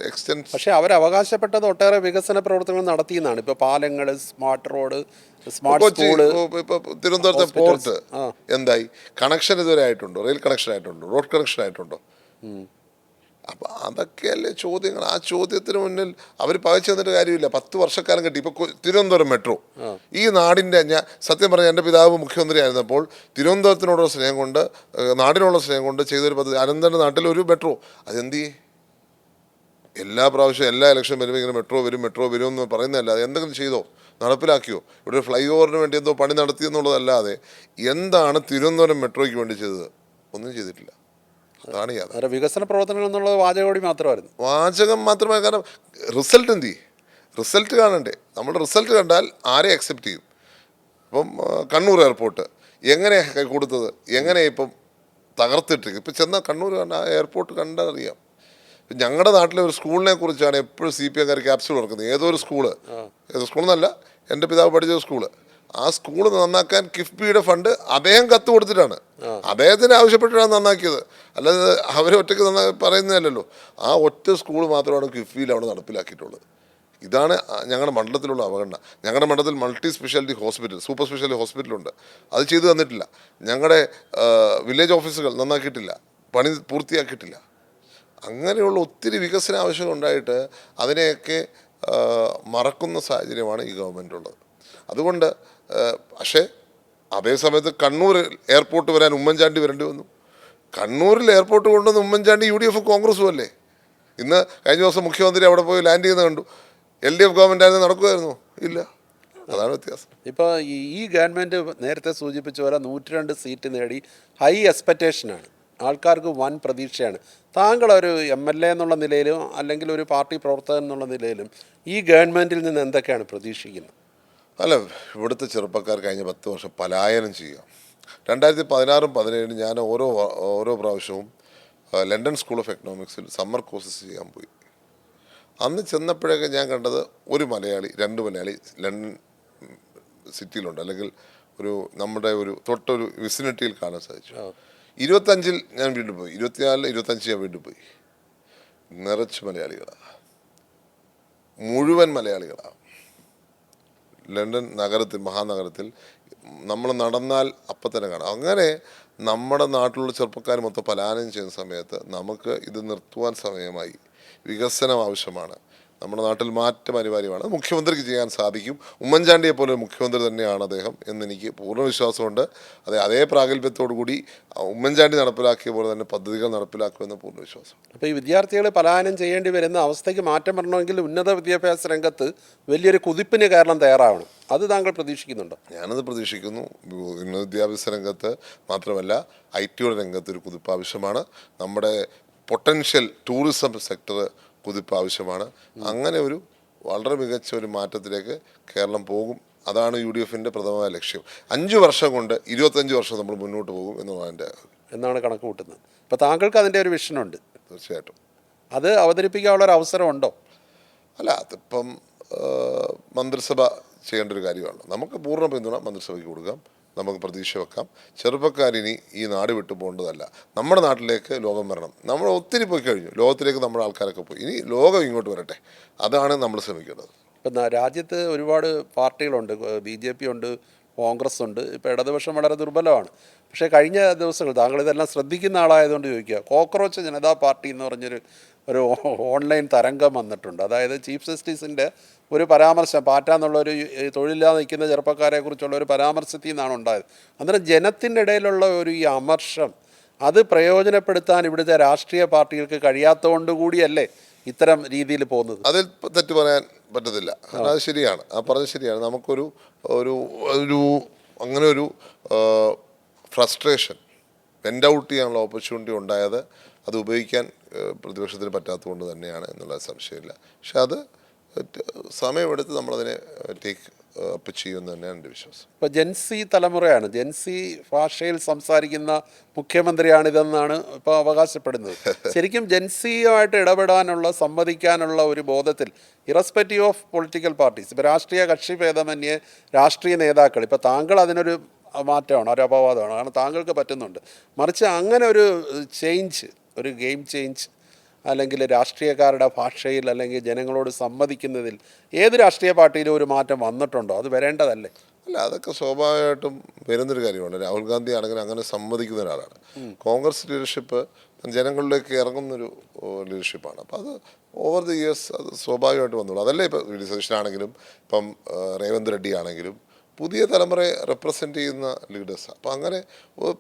എക്സ്റ്റൻസ്? പക്ഷേ അവർ അവകാശപ്പെട്ടത് ഒട്ടേറെ വികസന പ്രവർത്തനങ്ങൾ നടത്തിയെന്നാണ്. ഇപ്പോൾ പാലങ്ങൾ, സ്മാർട്ട് റോഡ്, സ്മാർട്ട് സ്കൂള്, ഇപ്പോൾ തിരുവനന്തപുരത്തെ പോർട്ട് എന്തായി? കണക്ഷൻ ഇതുവരെ ആയിട്ടുണ്ടോ? റെയിൽ കണക്ഷൻ ആയിട്ടുണ്ടോ? റോഡ് കണക്ഷൻ ആയിട്ടുണ്ടോ? അപ്പം അതൊക്കെയല്ലേ ചോദ്യങ്ങൾ. ആ ചോദ്യത്തിന് മുന്നിൽ അവർ പകച്ചു തന്നിട്ട് കാര്യമില്ല. 10 വർഷക്കാലം കിട്ടി. ഇപ്പോൾ തിരുവനന്തപുരം മെട്രോ, ഈ നാടിൻ്റെ, ഞാൻ സത്യം പറഞ്ഞാൽ എൻ്റെ പിതാവ് മുഖ്യമന്ത്രി ആയിരുന്നപ്പോൾ തിരുവനന്തപുരത്തിനോടുള്ള സ്നേഹം കൊണ്ട്, നാടിനുള്ള സ്നേഹം കൊണ്ട് ചെയ്തൊരു പദ്ധതി. അനന്തൻ്റെ നാട്ടിൽ ഒരു മെട്രോ, അതെന്ത് ചെയ്യേ? എല്ലാ പ്രാവശ്യവും എല്ലാ ഇലക്ഷൻ വരുമ്പോൾ ഇങ്ങനെ മെട്രോ വരും എന്ന് പറയുന്നതല്ല, അത് എന്തെങ്കിലും ചെയ്തോ? നടപ്പിലാക്കിയോ? ഇവിടെ ഒരു ഫ്ലൈ ഓവറിന് വേണ്ടി എന്തോ പണി നടത്തിയെന്നുള്ളതല്ലാതെ എന്താണ് തിരുവനന്തപുരം മെട്രോയ്ക്ക് വേണ്ടി ചെയ്തത്? ഒന്നും ചെയ്തിട്ടില്ല. അതാണ് യാതൊരു വികസന പ്രവർത്തനങ്ങൾ എന്നുള്ളത് വാചകം മാത്രമേ. കാരണം റിസൾട്ട് എന്ത് ചെയ്യും? റിസൾട്ട് കാണണ്ടേ? നമ്മൾ റിസൾട്ട് കണ്ടാൽ ആരെ അക്സെപ്റ്റ് ചെയ്യും? ഇപ്പം കണ്ണൂർ എയർപോർട്ട് എങ്ങനെ കൊടുത്തത്, എങ്ങനെ ഇപ്പം തകർത്തിട്ട് ഇപ്പം ചെന്നാൽ കണ്ണൂർ ആ എയർപോർട്ട് കണ്ടറിയാം. ഞങ്ങളുടെ നാട്ടിലെ ഒരു സ്കൂളിനെ കുറിച്ചാണ് എപ്പോഴും CPM-കാർ ക്യാപ്സ്യൂൾ ഇറക്കുന്നത്. ഏതോ സ്കൂളെന്നല്ല, എൻ്റെ പിതാവ് പഠിച്ച സ്കൂള്. ആ സ്കൂൾ നന്നാക്കാൻ കിഫ്ബിയുടെ ഫണ്ട് അദ്ദേഹം കത്ത് കൊടുത്തിട്ടാണ്, അദ്ദേഹത്തിന് ആവശ്യപ്പെട്ടിട്ടാണ് നന്നാക്കിയത്. അല്ലാതെ അവരെ ഒറ്റയ്ക്ക് പറയുന്നതല്ലല്ലോ. ആ ഒറ്റ സ്കൂൾ മാത്രമാണ് കിഫ്ബിയിൽ അവിടെ നടപ്പിലാക്കിയിട്ടുള്ളത്. ഇതാണ് ഞങ്ങളുടെ മണ്ഡലത്തിലുള്ള അവഗണന. ഞങ്ങളുടെ മണ്ഡലത്തിൽ multi speciality hospital, super speciality ഹോസ്പിറ്റലുണ്ട്, അത് ചെയ്തു തന്നിട്ടില്ല. ഞങ്ങളുടെ വില്ലേജ് ഓഫീസുകൾ നന്നാക്കിയിട്ടില്ല, പണി പൂർത്തിയാക്കിയിട്ടില്ല. അങ്ങനെയുള്ള ഒത്തിരി വികസന ആവശ്യങ്ങൾ ഉണ്ടായിട്ട് അതിനെയൊക്കെ മറക്കുന്ന സാഹചര്യമാണ് ഈ ഗവൺമെൻറ്റുള്ളത്. അതുകൊണ്ട് പക്ഷേ അതേസമയത്ത് കണ്ണൂർ എയർപോർട്ട് വരാൻ ഉമ്മൻചാണ്ടി വരേണ്ടി വന്നു. കണ്ണൂരിൽ എയർപോർട്ട് കൊണ്ടുവന്ന് ഉമ്മൻചാണ്ടി UDF കോൺഗ്രസും അല്ലേ? കഴിഞ്ഞ ദിവസം മുഖ്യമന്ത്രി അവിടെ പോയി ലാൻഡ് ചെയ്യുന്നത് കണ്ടു. LDF ഗവൺമെൻറ് ആയിരുന്നു, നടക്കുമായിരുന്നു? ഇല്ല. അതാണ് വ്യത്യാസം. ഇപ്പോൾ ഈ ഗവൺമെൻറ് നേരത്തെ സൂചിപ്പിച്ച പോലെ 102 സീറ്റ് നേടി ഹൈ എക്സ്പെക്റ്റേഷനാണ്, ആൾക്കാർക്ക് വൻ പ്രതീക്ഷയാണ്. താങ്കൾ ഒരു MLA എന്നുള്ള നിലയിലും അല്ലെങ്കിൽ ഒരു പാർട്ടി പ്രവർത്തകൻ എന്നുള്ള നിലയിലും ഈ ഗവൺമെൻറ്റിൽ നിന്ന് എന്തൊക്കെയാണ് പ്രതീക്ഷിക്കുന്നത്? അല്ല, ഇവിടുത്തെ ചെറുപ്പക്കാർ കഴിഞ്ഞ 10 വർഷം പലായനം ചെയ്യുക. 2016-17 ഞാൻ ഓരോ പ്രാവശ്യവും ലണ്ടൻ സ്കൂൾ ഓഫ് എക്കണോമിക്സിൽ സമ്മർ കോഴ്സസ് ചെയ്യാൻ പോയി. അന്ന് ചെന്നപ്പോഴൊക്കെ ഞാൻ കണ്ടത് ഒരു മലയാളി 2 മലയാളി ലണ്ടൻ സിറ്റിയിലുണ്ട്, അല്ലെങ്കിൽ നമ്മുടെ തൊട്ടൊരു വിസിനിറ്റിയിൽ കാണാൻ സാധിച്ചു. 25 ഞാൻ വീണ്ടും പോയി, 24-25 ഞാൻ വീണ്ടും പോയി. നിറച്ച് മലയാളികളാണ്, മുഴുവൻ മലയാളികളാണ്. ലണ്ടൻ നഗരത്തിൽ, മഹാനഗരത്തിൽ നമ്മൾ നടന്നാൽ അപ്പം തന്നെ കാണാം. അങ്ങനെ നമ്മുടെ നാട്ടിലുള്ള ചെറുപ്പക്കാർ മൊത്തം പലായനം ചെയ്യുന്ന സമയത്ത് നമുക്ക് ഇത് നിർത്തുവാൻ സമയമായി. വികസനം ആവശ്യമാണ്, നമ്മുടെ നാട്ടിൽ മാറ്റം അനിവാര്യമാണ്. മുഖ്യമന്ത്രിക്ക് ചെയ്യാൻ സാധിക്കും. ഉമ്മൻചാണ്ടിയെ പോലെ മുഖ്യമന്ത്രി തന്നെയാണ് അദ്ദേഹം എന്നെനിക്ക് പൂർണ്ണ വിശ്വാസമുണ്ട്. അതേ പ്രാഗൽഭ്യത്തോടു കൂടി ഉമ്മൻചാണ്ടി നടപ്പിലാക്കിയ പോലെ തന്നെ പദ്ധതികൾ നടപ്പിലാക്കുമെന്ന് പൂർണ്ണ വിശ്വാസം. അപ്പോൾ ഈ വിദ്യാർത്ഥികൾ പലായനം ചെയ്യേണ്ടി വരുന്ന അവസ്ഥയ്ക്ക് മാറ്റം വരണമെങ്കിൽ ഉന്നത വിദ്യാഭ്യാസ രംഗത്ത് വലിയൊരു കുതിപ്പിന് കേരളം തയ്യാറാവണം. അത് താങ്കൾ പ്രതീക്ഷിക്കുന്നുണ്ടോ? ഞാനത് പ്രതീക്ഷിക്കുന്നു. ഉന്നത വിദ്യാഭ്യാസ രംഗത്ത് മാത്രമല്ല, IT-യുടെ രംഗത്ത് ഒരു കുതിപ്പ് ആവശ്യമാണ്. നമ്മുടെ പൊട്ടൻഷ്യൽ ടൂറിസം സെക്ടർ കുതിപ്പ് ആവശ്യമാണ്. അങ്ങനെ വളരെ മികച്ച ഒരു മാറ്റത്തിലേക്ക് കേരളം പോകും. അതാണ് UDFൻ്റെ പ്രഥമമായ ലക്ഷ്യം. 5 വർഷം കൊണ്ട് 25 വർഷം നമ്മൾ മുന്നോട്ട് പോകും എന്നാണ് കണക്ക് കൂട്ടുന്നത്. അപ്പോൾ താങ്കൾക്ക് അതിൻ്റെ ഒരു വിഷനുണ്ട്? തീർച്ചയായിട്ടും. അത് അവതരിപ്പിക്കാനുള്ള ഒരു അവസരം ഉണ്ടോ? അല്ല, അതിപ്പം മന്ത്രിസഭ ചെയ്യേണ്ട ഒരു കാര്യമാണ്. നമുക്ക് പൂർണ്ണ പിന്തുണ മന്ത്രിസഭയ്ക്ക് കൊടുക്കാം, നമുക്ക് പ്രതീക്ഷ വെക്കാം. ചെറുപ്പക്കാരിനി ഈ നാട് വിട്ടു പോകേണ്ടതല്ല, നമ്മുടെ നാട്ടിലേക്ക് ലോകം വരണം. നമ്മൾ ഒത്തിരി പോയി കഴിഞ്ഞു, ലോകത്തിലേക്ക് നമ്മുടെ ആൾക്കാരൊക്കെ പോയി, ഇനി ലോകം ഇങ്ങോട്ട് വരട്ടെ. അതാണ് നമ്മൾ ശ്രമിക്കേണ്ടത്. ഇപ്പം രാജ്യത്ത് ഒരുപാട് പാർട്ടികളുണ്ട്, BJP ഉണ്ട്, കോൺഗ്രസ് ഉണ്ട്. ഇപ്പോൾ ഇടതുപക്ഷം വളരെ ദുർബലമാണ്. പക്ഷേ കഴിഞ്ഞ ദിവസങ്ങൾ താങ്കൾ ഇതെല്ലാം ശ്രദ്ധിക്കുന്ന ആളായതുകൊണ്ട് ചോദിക്കുക, കോക്രോച്ച് ജനതാ പാർട്ടി എന്ന് പറഞ്ഞൊരു ഓൺലൈൻ തരംഗം വന്നിട്ടുണ്ട്. അതായത് ചീഫ് ജസ്റ്റിസിൻ്റെ ഒരു പരാമർശം, പാറ്റ എന്നുള്ളൊരു തൊഴിലില്ലാതെ നിൽക്കുന്ന ചെറുപ്പക്കാരെ കുറിച്ചുള്ള ഒരു പരാമർശത്തിൽ നിന്നാണ് ഉണ്ടായത്. അന്നേരം ജനത്തിൻ്റെ ഇടയിലുള്ള ഈ അമർഷം അത് പ്രയോജനപ്പെടുത്താൻ ഇവിടുത്തെ രാഷ്ട്രീയ പാർട്ടികൾക്ക് കഴിയാത്തതുകൊണ്ട് കൂടിയല്ലേ ഇത്തരം രീതിയിൽ പോകുന്നത്? അതിൽ തെറ്റ് പറയാൻ പറ്റത്തില്ല. അത് ശരിയാണ്, ആ പറഞ്ഞത് ശരിയാണ്. നമുക്കൊരു അങ്ങനെ ഒരു ഫ്രസ്ട്രേഷൻ വെൻ്റ് ഔട്ട് ചെയ്യാനുള്ള ഓപ്പർച്യൂണിറ്റി ഉണ്ടായത് അത് ഉപയോഗിക്കാൻ പ്രതിപക്ഷത്തിന് പറ്റാത്തതുകൊണ്ട് തന്നെയാണ് എന്നുള്ള സംശയമില്ല. പക്ഷെ അത് സമയമെടുത്ത് നമ്മളതിനെ ടേക്ക് അപ്പ് ചെയ്യുമെന്ന് തന്നെയാണ് എൻ്റെ വിശ്വാസം. ഇപ്പോൾ ജെൻസി തലമുറയാണ്, ജെൻസി ഭാഷയിൽ സംസാരിക്കുന്ന മുഖ്യമന്ത്രിയാണിതെന്നാണ് ഇപ്പോൾ അവകാശപ്പെടുന്നത്. ശരിക്കും ജെൻസിയുമായിട്ട് ഇടപെടാനുള്ള, സംവദിക്കാനുള്ള ഒരു ബോധത്തിൽ, ഇറസ്പെക്റ്റീവ് ഓഫ് പൊളിറ്റിക്കൽ പാർട്ടീസ്, ഇപ്പോൾ രാഷ്ട്രീയ കക്ഷി ഭേദമന്യേ രാഷ്ട്രീയ നേതാക്കൾ, ഇപ്പോൾ താങ്കൾ അതിനൊരു മാറ്റമാണ്, ഒരു അപവാദമാണ്, കാരണം താങ്കൾക്ക് പറ്റുന്നുണ്ട്. മറിച്ച് അങ്ങനെ ഒരു ചേഞ്ച്, ഒരു ഗെയിം ചേഞ്ച്, അല്ലെങ്കിൽ രാഷ്ട്രീയക്കാരുടെ ഭാഷയിൽ അല്ലെങ്കിൽ ജനങ്ങളോട് സംവദിക്കുന്നതിൽ ഏത് രാഷ്ട്രീയ പാർട്ടിയിലും ഒരു മാറ്റം വന്നിട്ടുണ്ടോ? അത് വരേണ്ടതല്ലേ? അല്ല, അതൊക്കെ സ്വാഭാവികമായിട്ടും വരുന്നൊരു കാര്യമാണ്. രാഹുൽ ഗാന്ധി ആണെങ്കിൽ അങ്ങനെ സമ്മതിക്കുന്ന ഒരാളാണ്. കോൺഗ്രസ് ലീഡർഷിപ്പ് ജനങ്ങളിലേക്ക് ഇറങ്ങുന്നൊരു ലീഡർഷിപ്പാണ്. അപ്പോൾ അത് ഓവർ ദി ഇയേഴ്സ് അത് സ്വാഭാവികമായിട്ട് വന്നോളൂ. അതല്ലേ ഇപ്പോൾ VD സതീശനാണെങ്കിലും ഇപ്പം റേവന്ത് റെഡ്ഡി ആണെങ്കിലും പുതിയ തലമുറയെ റെപ്രസെൻ്റ് ചെയ്യുന്ന ലീഡേഴ്സാണ്. അപ്പോൾ അങ്ങനെ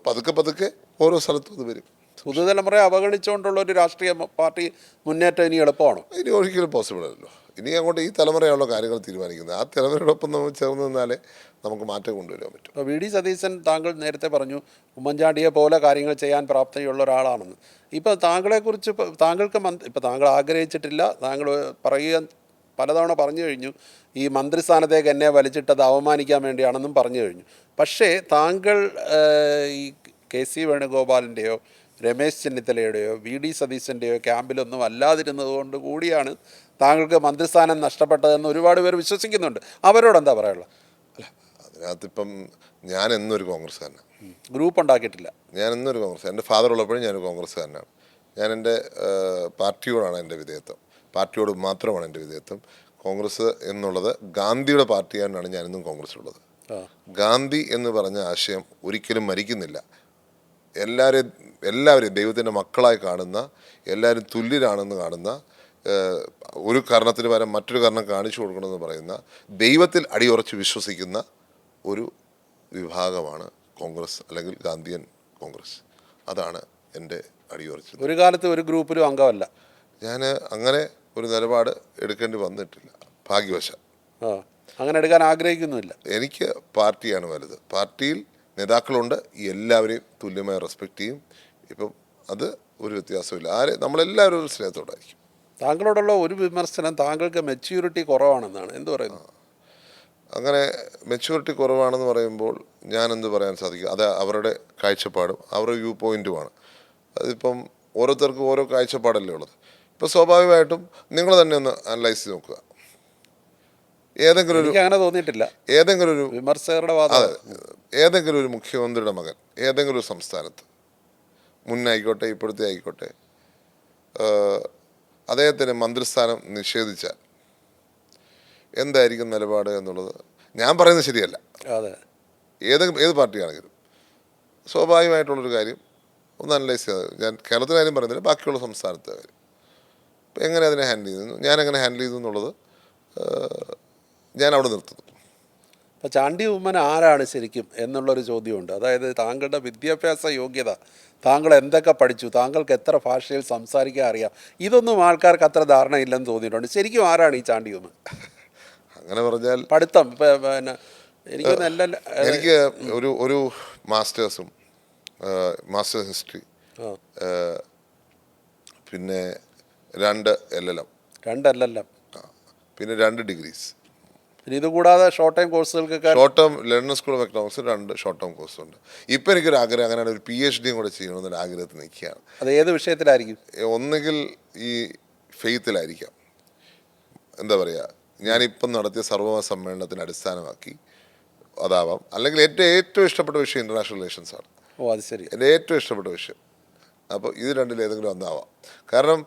പതുക്കെ ഓരോ സ്ഥലത്തും ഇത് വരും. പുതുതലമുറയെ അവഗണിച്ചുകൊണ്ടുള്ള ഒരു രാഷ്ട്രീയ പാർട്ടി മുന്നേറ്റം ഇനി എളുപ്പമാണോ? ഇനി ഒരിക്കലും പോസിബിൾ അല്ലല്ലോ. ഇനി അങ്ങോട്ട് ഈ തലമുറയാണല്ലോ കാര്യങ്ങൾ തീരുമാനിക്കുന്നത്. ആ തലമുറയോടൊപ്പം നമ്മൾ ചേർന്ന് നിന്നാലേ നമുക്ക് മാറ്റം കൊണ്ടുവരാൻ പറ്റും. ഇപ്പോൾ VD സതീശൻ, താങ്കൾ നേരത്തെ പറഞ്ഞു ഉമ്മൻചാണ്ടിയെ പോലെ കാര്യങ്ങൾ ചെയ്യാൻ പ്രാപ്തിയുള്ള ഒരാളാണെന്ന്. ഇപ്പോൾ താങ്കളെക്കുറിച്ച് ഇപ്പോൾ താങ്കൾ ആഗ്രഹിച്ചിട്ടില്ല, താങ്കൾ പലതവണ പറഞ്ഞു കഴിഞ്ഞു, ഈ മന്ത്രിസ്ഥാനത്തേക്ക് എന്നെ വലിച്ചിട്ടത് അവമാനിക്കാൻ വേണ്ടിയാണെന്നും പറഞ്ഞു കഴിഞ്ഞു. പക്ഷേ താങ്കൾ ഈ KC വേണുഗോപാലിൻ്റെയോ രമേശ് ചെന്നിത്തലയുടെയോ VD സതീശൻ്റെയോ ക്യാമ്പിലൊന്നും അല്ലാതിരുന്നത് കൊണ്ട് കൂടിയാണ് താങ്കൾക്ക് മന്ത്രിസ്ഥാനം നഷ്ടപ്പെട്ടതെന്ന് ഒരുപാട് പേർ വിശ്വസിക്കുന്നുണ്ട്. അവരോടെന്താ പറയാനുള്ളത്? അല്ല, അതിനകത്തിപ്പം ഞാൻ എന്നൊരു കോൺഗ്രസ്സുകാരനാണ്. ഗ്രൂപ്പ് ഉണ്ടാക്കിയിട്ടില്ല. ഞാൻ എന്നൊരു കോൺഗ്രസ്, എൻ്റെ ഫാദർ ഉള്ളപ്പോഴും ഞാനൊരു കോൺഗ്രസ്സുകാരനാണ്. ഞാൻ എൻ്റെ പാർട്ടിയോടാണ് എൻ്റെ വിധേയത്വം, പാർട്ടിയോട് മാത്രമാണ് എൻ്റെ വിധേയത്വം. കോൺഗ്രസ് എന്നുള്ളത് ഗാന്ധിയുടെ പാർട്ടിയാണെന്നാണ് ഞാനെന്നും കോൺഗ്രസ്സിലുള്ളത്. ഗാന്ധി എന്ന് പറഞ്ഞ ആശയം ഒരിക്കലും മരിക്കുന്നില്ല. എല്ലാവരെയും ദൈവത്തിൻ്റെ മക്കളായി കാണുന്ന, എല്ലാവരും തുല്യരാണെന്ന് കാണുന്ന, ഒരു കാരണത്തിന് പകരം മറ്റൊരു കാരണം കാണിച്ചു കൊടുക്കണമെന്ന് പറയുന്ന, ദൈവത്തിൽ അടിയുറച്ച് വിശ്വസിക്കുന്ന ഒരു വിഭാഗമാണ് കോൺഗ്രസ്, അല്ലെങ്കിൽ ഗാന്ധിയൻ കോൺഗ്രസ്. അതാണ് എൻ്റെ അടിയുറച്ച്. ഒരു കാലത്ത് ഒരു ഗ്രൂപ്പിലും അംഗമല്ല ഞാൻ. അങ്ങനെ ഒരു നിലപാട് എടുക്കേണ്ടി വന്നിട്ടില്ല, ഭാഗ്യവശാൽ. അങ്ങനെ എടുക്കാൻ ആഗ്രഹിക്കുന്നുമില്ല. എനിക്ക് പാർട്ടിയാണ് വലുത്. പാർട്ടിയിൽ നേതാക്കളുണ്ട്, എല്ലാവരെയും തുല്യമായി റെസ്പെക്റ്റ് ചെയ്യും. ഇപ്പം അത് ഒരു വ്യത്യാസമില്ല. നമ്മളെല്ലാവരും ഒരു സ്നേഹത്തോടായിരിക്കും. താങ്കളോടുള്ള ഒരു വിമർശനം, താങ്കൾക്ക് മെച്യൂരിറ്റി കുറവാണെന്നാണ്. എന്ത് പറയുന്നു? അങ്ങനെ മെച്യൂരിറ്റി കുറവാണെന്ന് പറയുമ്പോൾ ഞാൻ എന്ത് പറയാൻ സാധിക്കും? അത് അവരുടെ കാഴ്ചപ്പാടും അവരുടെ വ്യൂ പോയിന്റുമാണ്. അതിപ്പം ഓരോരുത്തർക്കും ഓരോ കാഴ്ചപ്പാടല്ലേ ഉള്ളത്. ഇപ്പോൾ സ്വാഭാവികമായിട്ടും നിങ്ങൾ തന്നെ ഒന്ന് അനലൈസ് ചെയ്ത് നോക്കുക. എനിക്ക് അങ്ങനെ തോന്നിയിട്ടില്ല. ഏതെങ്കിലും ഒരു വിമർശകരുടെ വാദം. അതെ, ഏതെങ്കിലും ഒരു മുഖ്യമന്ത്രിയുടെ മകൻ ഏതെങ്കിലും ഒരു സംസ്ഥാനത്ത്, മുന്നായിക്കോട്ടെ ഇപ്പോഴത്തെ ആയിക്കോട്ടെ, അദ്ദേഹത്തിന് മന്ത്രിസ്ഥാനം നിഷേധിച്ചാൽ എന്തായിരിക്കും നിലപാട് എന്നുള്ളത് ഞാൻ പറയുന്നത് ശരിയല്ല. അതെ, ഏത് പാർട്ടിയാണെങ്കിലും സ്വാഭാവികമായിട്ടുള്ളൊരു കാര്യം ഒന്ന് അനലൈസ് ചെയ്തത്. ഞാൻ കേരളത്തിലെ കാര്യം പറയുന്നില്ല, ബാക്കിയുള്ള സംസ്ഥാനത്തെ കാര്യം എങ്ങനെ അതിനെ ഹാൻഡിൽ ചെയ്തു, ഞാൻ എങ്ങനെ ഹാൻഡിൽ ചെയ്തു എന്നുള്ളത് ഞാൻ അവിടെ നിർത്തുന്നു. അപ്പോൾ ചാണ്ടി ഉമ്മൻ ആരാണ് ശരിക്കും എന്നുള്ളൊരു ചോദ്യമുണ്ട്. അതായത് താങ്കളുടെ വിദ്യാഭ്യാസ യോഗ്യത, താങ്കൾ എന്തൊക്കെ പഠിച്ചു, താങ്കൾക്ക് എത്ര ഭാഷയിൽ സംസാരിക്കാൻ അറിയാം, ഇതൊന്നും ആൾക്കാർക്ക് അത്ര ധാരണയില്ലെന്ന് തോന്നിയിട്ടുണ്ട്. ശരിക്കും ആരാണ് ഈ ചാണ്ടി ഉമ്മൻ? അങ്ങനെ പറഞ്ഞാൽ പഠിത്തം പിന്നെ എനിക്ക് ഒരു മാസ്റ്റേഴ്സും മാസ്റ്റേഴ്സ് ഹിസ്റ്ററി, പിന്നെ 2 LLM, പിന്നെ 2 ഡിഗ്രീസ്, പിന്നെ ഇതുകൂടാതെ ഷോർട്ട് ടൈം കോഴ്സുകൾക്കൊക്കെ short term London school of economics 2 short term കോഴ്സുണ്ട്. ഇപ്പം എനിക്കൊരു ആഗ്രഹം, അങ്ങനെയാണ് ഒരു PhD കൂടെ ചെയ്യണമെന്നൊരു ആഗ്രഹത്തിൽ നിൽക്കുകയാണ്. അത് ഏത് വിഷയത്തിലായിരിക്കും? ഒന്നുകിൽ ഈ ഫെയ്ത്തിലായിരിക്കാം, എന്താ പറയുക, ഞാനിപ്പം നടത്തിയ സർവ്വമത സമ്മേളനത്തിന് അടിസ്ഥാനമാക്കി അതാവാം, അല്ലെങ്കിൽ എൻ്റെ ഏറ്റവും ഇഷ്ടപ്പെട്ട വിഷയം ഇൻ്റർനാഷണൽ റിലേഷൻസ് ആണ്. ഓ, അത് ശരി. എൻ്റെ ഏറ്റവും ഇഷ്ടപ്പെട്ട വിഷയം. അപ്പോൾ ഇത് രണ്ടിൽ ഏതെങ്കിലും ഒന്നാവാം. കാരണം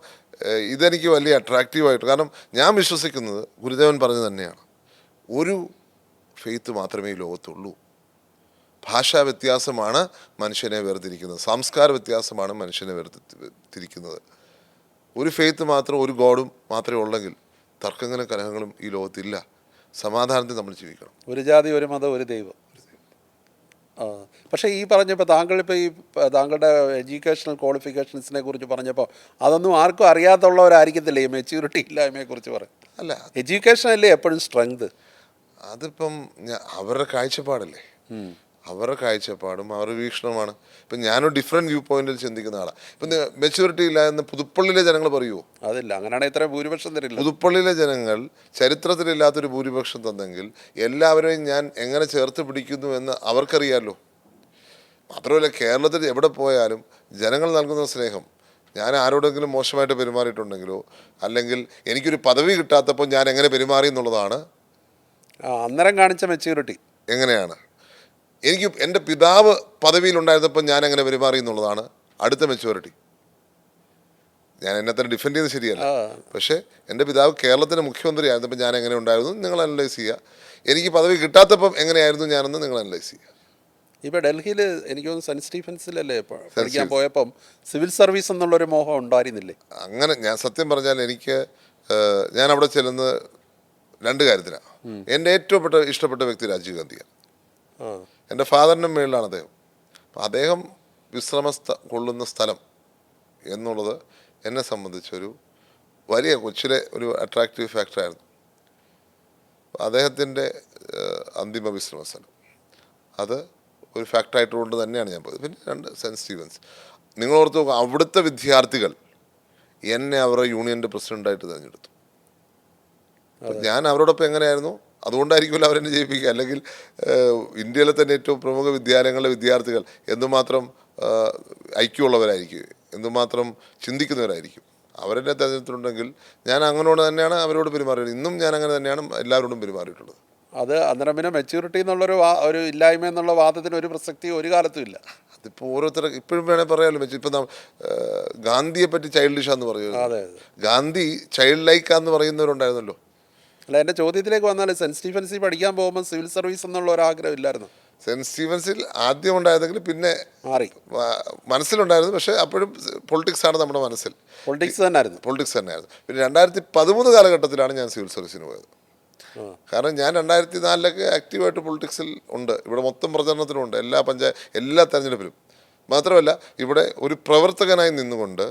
ഇതെനിക്ക് വലിയ അട്രാക്റ്റീവായിട്ട്, കാരണം ഞാൻ വിശ്വസിക്കുന്നത് ഗുരുദേവൻ പറഞ്ഞു തന്നെയാണ്, ഒരു ഫെയ്ത്ത് മാത്രമേ ഈ ലോകത്തുള്ളൂ. ഭാഷാ വ്യത്യാസമാണ് മനുഷ്യനെ വേർതിരിക്കുന്നത്, സംസ്കാര വ്യത്യാസമാണ് മനുഷ്യനെ വേർതിരിക്കുന്നത്. ഒരു ഫെയ്ത്ത് മാത്രം, ഒരു ഗോഡും മാത്രമേ ഉള്ളെങ്കിൽ തർക്കങ്ങളും കലഹങ്ങളും ഈ ലോകത്തില്ല. സമാധാനത്തിൽ നമ്മൾ ജീവിക്കണം. ഒരു ജാതി, ഒരു മതം, ഒരു ദൈവം. പക്ഷേ ഈ പറഞ്ഞപ്പോൾ താങ്കളിപ്പോൾ ഈ താങ്കളുടെ എഡ്യൂക്കേഷണൽ ക്വാളിഫിക്കേഷൻസിനെ കുറിച്ച് പറഞ്ഞപ്പോൾ അതൊന്നും ആർക്കും അറിയാത്തുള്ളവരായിരിക്കത്തില്ലേ ഈ മെച്യൂരിറ്റി ഇല്ലായ്മയെക്കുറിച്ച് പറയും? അല്ല, എഡ്യൂക്കേഷൻ അല്ലേ എപ്പോഴും സ്ട്രെങ്ത്. അതിപ്പം അവരുടെ കാഴ്ചപ്പാടല്ലേ, അവരുടെ കാഴ്ചപ്പാടും അവരുടെ വീക്ഷണമാണ്. ഇപ്പം ഞാനൊരു ഡിഫറെൻറ്റ് വ്യൂ പോയിന്റിൽ ചിന്തിക്കുന്ന ആളാണ്. ഇപ്പം മെച്യൂരിറ്റി ഇല്ല എന്ന് പുതുപ്പള്ളിയിലെ ജനങ്ങൾ പറയുമോ? അതില്ല, അങ്ങനെയാണെങ്കിൽ ഇത്ര ഭൂരിപക്ഷം തരില്ല. പുതുപ്പള്ളിയിലെ ജനങ്ങൾ ചരിത്രത്തിലില്ലാത്തൊരു ഭൂരിപക്ഷം തന്നെങ്കിൽ എല്ലാവരെയും ഞാൻ എങ്ങനെ ചേർത്ത് പിടിക്കുന്നു എന്ന് അവർക്കറിയാമല്ലോ. മാത്രമല്ല, കേരളത്തിൽ എവിടെ പോയാലും ജനങ്ങൾ നൽകുന്ന സ്നേഹം, ഞാൻ ആരോടെങ്കിലും മോശമായിട്ട് പെരുമാറിയിട്ടുണ്ടെങ്കിലോ അല്ലെങ്കിൽ എനിക്കൊരു പദവി കിട്ടാത്തപ്പോൾ ഞാൻ എങ്ങനെ പെരുമാറി എന്നുള്ളതാണ് അന്നേരം കാണിച്ച മെച്യൂരിറ്റി. എങ്ങനെയാണ് എനിക്ക് എൻ്റെ പിതാവ് പദവിയിലുണ്ടായിരുന്നപ്പോൾ ഞാൻ എങ്ങനെ പെരുമാറി എന്നുള്ളതാണ് അടുത്ത മെച്യൂരിറ്റി. ഞാൻ എന്നെ തന്നെ ഡിഫെൻഡ് ചെയ്ത് ശരിയല്ല, പക്ഷേ എൻ്റെ പിതാവ് കേരളത്തിൻ്റെ മുഖ്യമന്ത്രി ആയിരുന്നപ്പോൾ ഞാൻ എങ്ങനെ ഉണ്ടായിരുന്നു നിങ്ങൾ അനലൈസ് ചെയ്യുക. എനിക്ക് പദവി കിട്ടാത്തപ്പം എങ്ങനെയായിരുന്നു ഞാനെന്ന് നിങ്ങൾ അനലൈസ് ചെയ്യുക. ഇപ്പോൾ ഡൽഹിയിൽ എനിക്ക് തോന്നുന്നു സെൻറ്റ് സ്റ്റീഫൻസിലല്ലേ പഠിക്കാൻ പോയപ്പം സിവിൽ സർവീസ് എന്നുള്ളൊരു മോഹം ഉണ്ടായിരുന്നില്ലേ? അങ്ങനെ ഞാൻ സത്യം പറഞ്ഞാൽ ഞാൻ അവിടെ ചെല്ലുന്നത് 2 കാര്യത്തിലാണ്. എൻ്റെ ഏറ്റവും ഇഷ്ടപ്പെട്ട വ്യക്തി രാജീവ് ഗാന്ധിയാണ്. എൻ്റെ ഫാദറിൻ്റെ മേളിലാണ് അദ്ദേഹം. അപ്പം അദ്ദേഹം കൊള്ളുന്ന സ്ഥലം എന്നുള്ളത് എന്നെ സംബന്ധിച്ചൊരു വലിയ കൊച്ചിലെ ഒരു അട്രാക്റ്റീവ് ഫാക്ടറായിരുന്നു. അദ്ദേഹത്തിൻ്റെ അന്തിമ വിശ്രമ സ്ഥലം അത് ഒരു ഫാക്ടറായിട്ടുകൊണ്ട് തന്നെയാണ് ഞാൻ പോയത്. പിന്നെ 2 സെൻറ്റ് സ്റ്റീവൻസ്. നിങ്ങളോർത്ത് നോക്കുക, അവിടുത്തെ വിദ്യാർത്ഥികൾ എന്നെ അവരുടെ യൂണിയൻ്റെ പ്രസിഡൻ്റായിട്ട് തിരഞ്ഞെടുത്തു. ഞാൻ അവരോടൊപ്പം എങ്ങനെയായിരുന്നു, അതുകൊണ്ടായിരിക്കുമല്ലോ അവരെന്നെ ജയിപ്പിക്കുക. അല്ലെങ്കിൽ ഇന്ത്യയിലെ തന്നെ ഏറ്റവും പ്രമുഖ വിദ്യാലയങ്ങളിലെ വിദ്യാർത്ഥികൾ എന്തുമാത്രം ഐക്യമുള്ളവരായിരിക്കും, എന്തുമാത്രം ചിന്തിക്കുന്നവരായിരിക്കും. അവരെന്നെ തിരഞ്ഞെടുത്തിട്ടുണ്ടെങ്കിൽ ഞാൻ അങ്ങനോട് തന്നെയാണ് അവരോട് പെരുമാറിയത്. ഇന്നും ഞാൻ അങ്ങനെ തന്നെയാണ് എല്ലാവരോടും പെരുമാറിയിട്ടുള്ളത്. അത് അന്നേരം പിന്നെ മെച്യൂരിറ്റി എന്നുള്ളൊരു ഒരു ഇല്ലായ്മ എന്നുള്ള വാദത്തിന് ഒരു പ്രസക്തി ഒരു കാലത്തും ഇല്ല. അതിപ്പോൾ ഓരോരുത്തർ ഇപ്പോഴും വേണേൽ പറയാമല്ലോ. ഇപ്പം ഗാന്ധിയെ പറ്റി ചൈൽഡിഷാന്ന് പറയുന്നത്, ഗാന്ധി ചൈൽഡ് ലൈക്കാന്ന് പറയുന്നവരുണ്ടായിരുന്നല്ലോ. അല്ല, എൻ്റെ ചോദ്യത്തിലേക്ക് വന്നാൽ സെൻറ്റ് സ്റ്റീഫൻസിൽ പഠിക്കാൻ പോകുമ്പോൾ സിവിൽ സർവീസ് എന്നുള്ള ഒരു ആഗ്രഹം ഇല്ലായിരുന്നു? സെൻറ്റ് സ്റ്റീഫൻസിൽ ആദ്യം ഉണ്ടായിരുന്നെങ്കിൽ പിന്നെ മാറി മനസ്സിലുണ്ടായിരുന്നു. പക്ഷേ അപ്പോഴും പൊളിറ്റിക്സ് ആണ് നമ്മുടെ മനസ്സിൽ. പൊളിറ്റിക്സ് തന്നെയായിരുന്നു. പിന്നെ 2013 കാലഘട്ടത്തിലാണ് ഞാൻ സിവിൽ സർവീസിന് പോയത്. കാരണം ഞാൻ 2004 ആക്റ്റീവായിട്ട് പൊളിറ്റിക്സിൽ ഉണ്ട്. ഇവിടെ മൊത്തം പ്രചരണത്തിനുണ്ട്, എല്ലാ തെരഞ്ഞെടുപ്പിലും. മാത്രമല്ല, ഇവിടെ ഒരു പ്രവർത്തകനായി നിന്നുകൊണ്ട്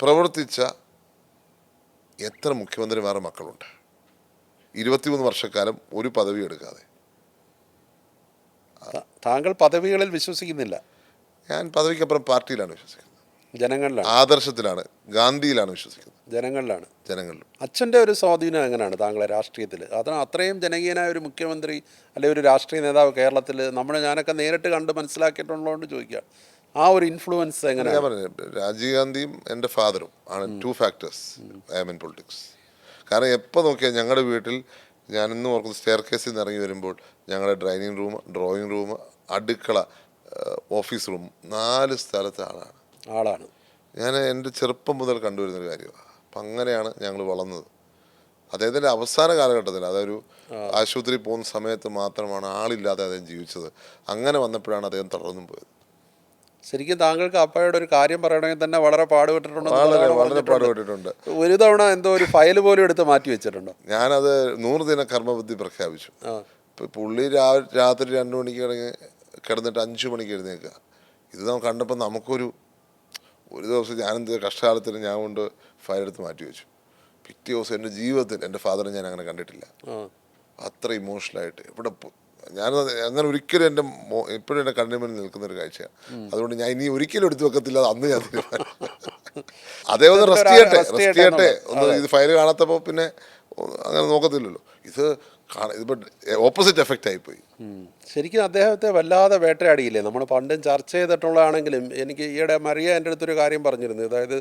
പ്രവർത്തിച്ച എത്ര മുഖ്യമന്ത്രിമാരുടെ മക്കളുണ്ട്. 23 വർഷക്കാലം ഒരു പദവി എടുക്കാതെ. താങ്കൾ പദവികളിൽ വിശ്വസിക്കുന്നില്ല, ഞാൻ പദവിക്കപ്പുറം പാർട്ടിയിലാണ് വിശ്വസിക്കുന്നത്, ജനങ്ങളിലാണ്, ആദർശത്തിലാണ്, ഗാന്ധിയിലാണ് വിശ്വസിക്കുന്നത്, ജനങ്ങളിലാണ്. ജനങ്ങളിലും. അച്ഛൻ്റെ ഒരു സ്വാധീനം എങ്ങനെയാണ് താങ്കളെ രാഷ്ട്രീയത്തിൽ? അത് അത്രയും ജനകീയനായ ഒരു മുഖ്യമന്ത്രി അല്ലെങ്കിൽ ഒരു രാഷ്ട്രീയ നേതാവ് കേരളത്തിൽ ഞാനൊക്കെ നേരിട്ട് കണ്ട് മനസ്സിലാക്കിയിട്ടുള്ളതുകൊണ്ട് ചോദിക്കുക, ആ ഒരു ഇൻഫ്ലുവൻസ് ഞാൻ എങ്ങനെയാണ്? പറഞ്ഞു, രാജീവ് ഗാന്ധിയും എൻ്റെ ഫാദറും ആണ് 2 factors I M in politics. കാരണം എപ്പോൾ നോക്കിയാൽ ഞങ്ങളുടെ വീട്ടിൽ, ഞാനിന്നും ഓർക്കുന്ന, സ്റ്റെയർ കേസിൽ നിന്ന് ഇറങ്ങി വരുമ്പോൾ ഞങ്ങളുടെ ഡൈനിങ് റൂം, ഡ്രോയിങ് റൂം, അടുക്കള, ഓഫീസ് റൂം, 4 സ്ഥലത്തെ ആളാണ്. ഞാൻ എൻ്റെ ചെറുപ്പം മുതൽ കണ്ടുവരുന്നൊരു കാര്യമാണ്. അപ്പം അങ്ങനെയാണ് ഞങ്ങൾ വളർന്നത്. അദ്ദേഹത്തിൻ്റെ അവസാന കാലഘട്ടത്തിൽ, അതൊരു ആശുപത്രി പോകുന്ന സമയത്ത് മാത്രമാണ് ആളില്ലാതെ അദ്ദേഹം ജീവിച്ചത്. അങ്ങനെ വന്നപ്പോഴാണ് അദ്ദേഹം തളർന്നും പോയത്. ശരിക്കും താങ്കൾക്ക് അപ്പയുടെ ഒരു കാര്യം പറയണമെങ്കിൽ തന്നെ വളരെ പാടുപെട്ടിട്ടുണ്ട്. വളരെ പാടുപെട്ടിട്ടുണ്ട്. ഒരു തവണ എന്തോ ഒരു ഫയൽ പോലും എടുത്ത് മാറ്റി വെച്ചിട്ടുണ്ടോ? ഞാനത് 100 ദിന കർമ്മബുദ്ധി പ്രഖ്യാപിച്ചു. ഇപ്പം പുള്ളി രാത്രി 2 മണിക്ക് കിടന്നിട്ട് 5 മണിക്ക് എഴുന്നേൽക്കുക. ഇത് നമുക്ക് കണ്ടപ്പോൾ നമുക്കൊരു ദിവസം ഞാനെന്ത് കഷ്ടകാലത്തിന് ഞാൻ കൊണ്ട് ഫയൽ എടുത്ത് മാറ്റി വെച്ചു. പിറ്റേ ദിവസം എൻ്റെ ജീവിതത്തിൽ എൻ്റെ ഫാദറെ ഞാൻ അങ്ങനെ കണ്ടിട്ടില്ല. അത്ര ഇമോഷണലായിട്ട് ഞാൻ അങ്ങനെ ഒരിക്കലും എൻ്റെ ഇപ്പോഴും എൻ്റെ കണ്ണിന് മുന്നിൽ നിൽക്കുന്നൊരു കാഴ്ചയാണ്. അതുകൊണ്ട് ഞാൻ ഇനി ഒരിക്കലും എടുത്തു വെക്കത്തില്ല. അന്ന് ഞാൻ അതേ ഒന്ന് റെസ്റ്റ് ചെയ്യട്ടെ ഒന്ന്. ഇത് ഫയൽ കാണാത്തപ്പോൾ പിന്നെ അങ്ങനെ നോക്കത്തില്ലല്ലോ. ഇതിപ്പോൾ ഓപ്പോസിറ്റ് എഫക്റ്റ് ആയിപ്പോയി. ശരിക്കും അദ്ദേഹത്തെ വല്ലാതെ വേട്ടയാടിയില്ലേ? നമ്മൾ പണ്ടും ചർച്ച ചെയ്തിട്ടുള്ളതാണെങ്കിലും എനിക്ക് ഈയിടെ മറിയ എൻ്റെ അടുത്തൊരു കാര്യം പറഞ്ഞിരുന്നു. അതായത്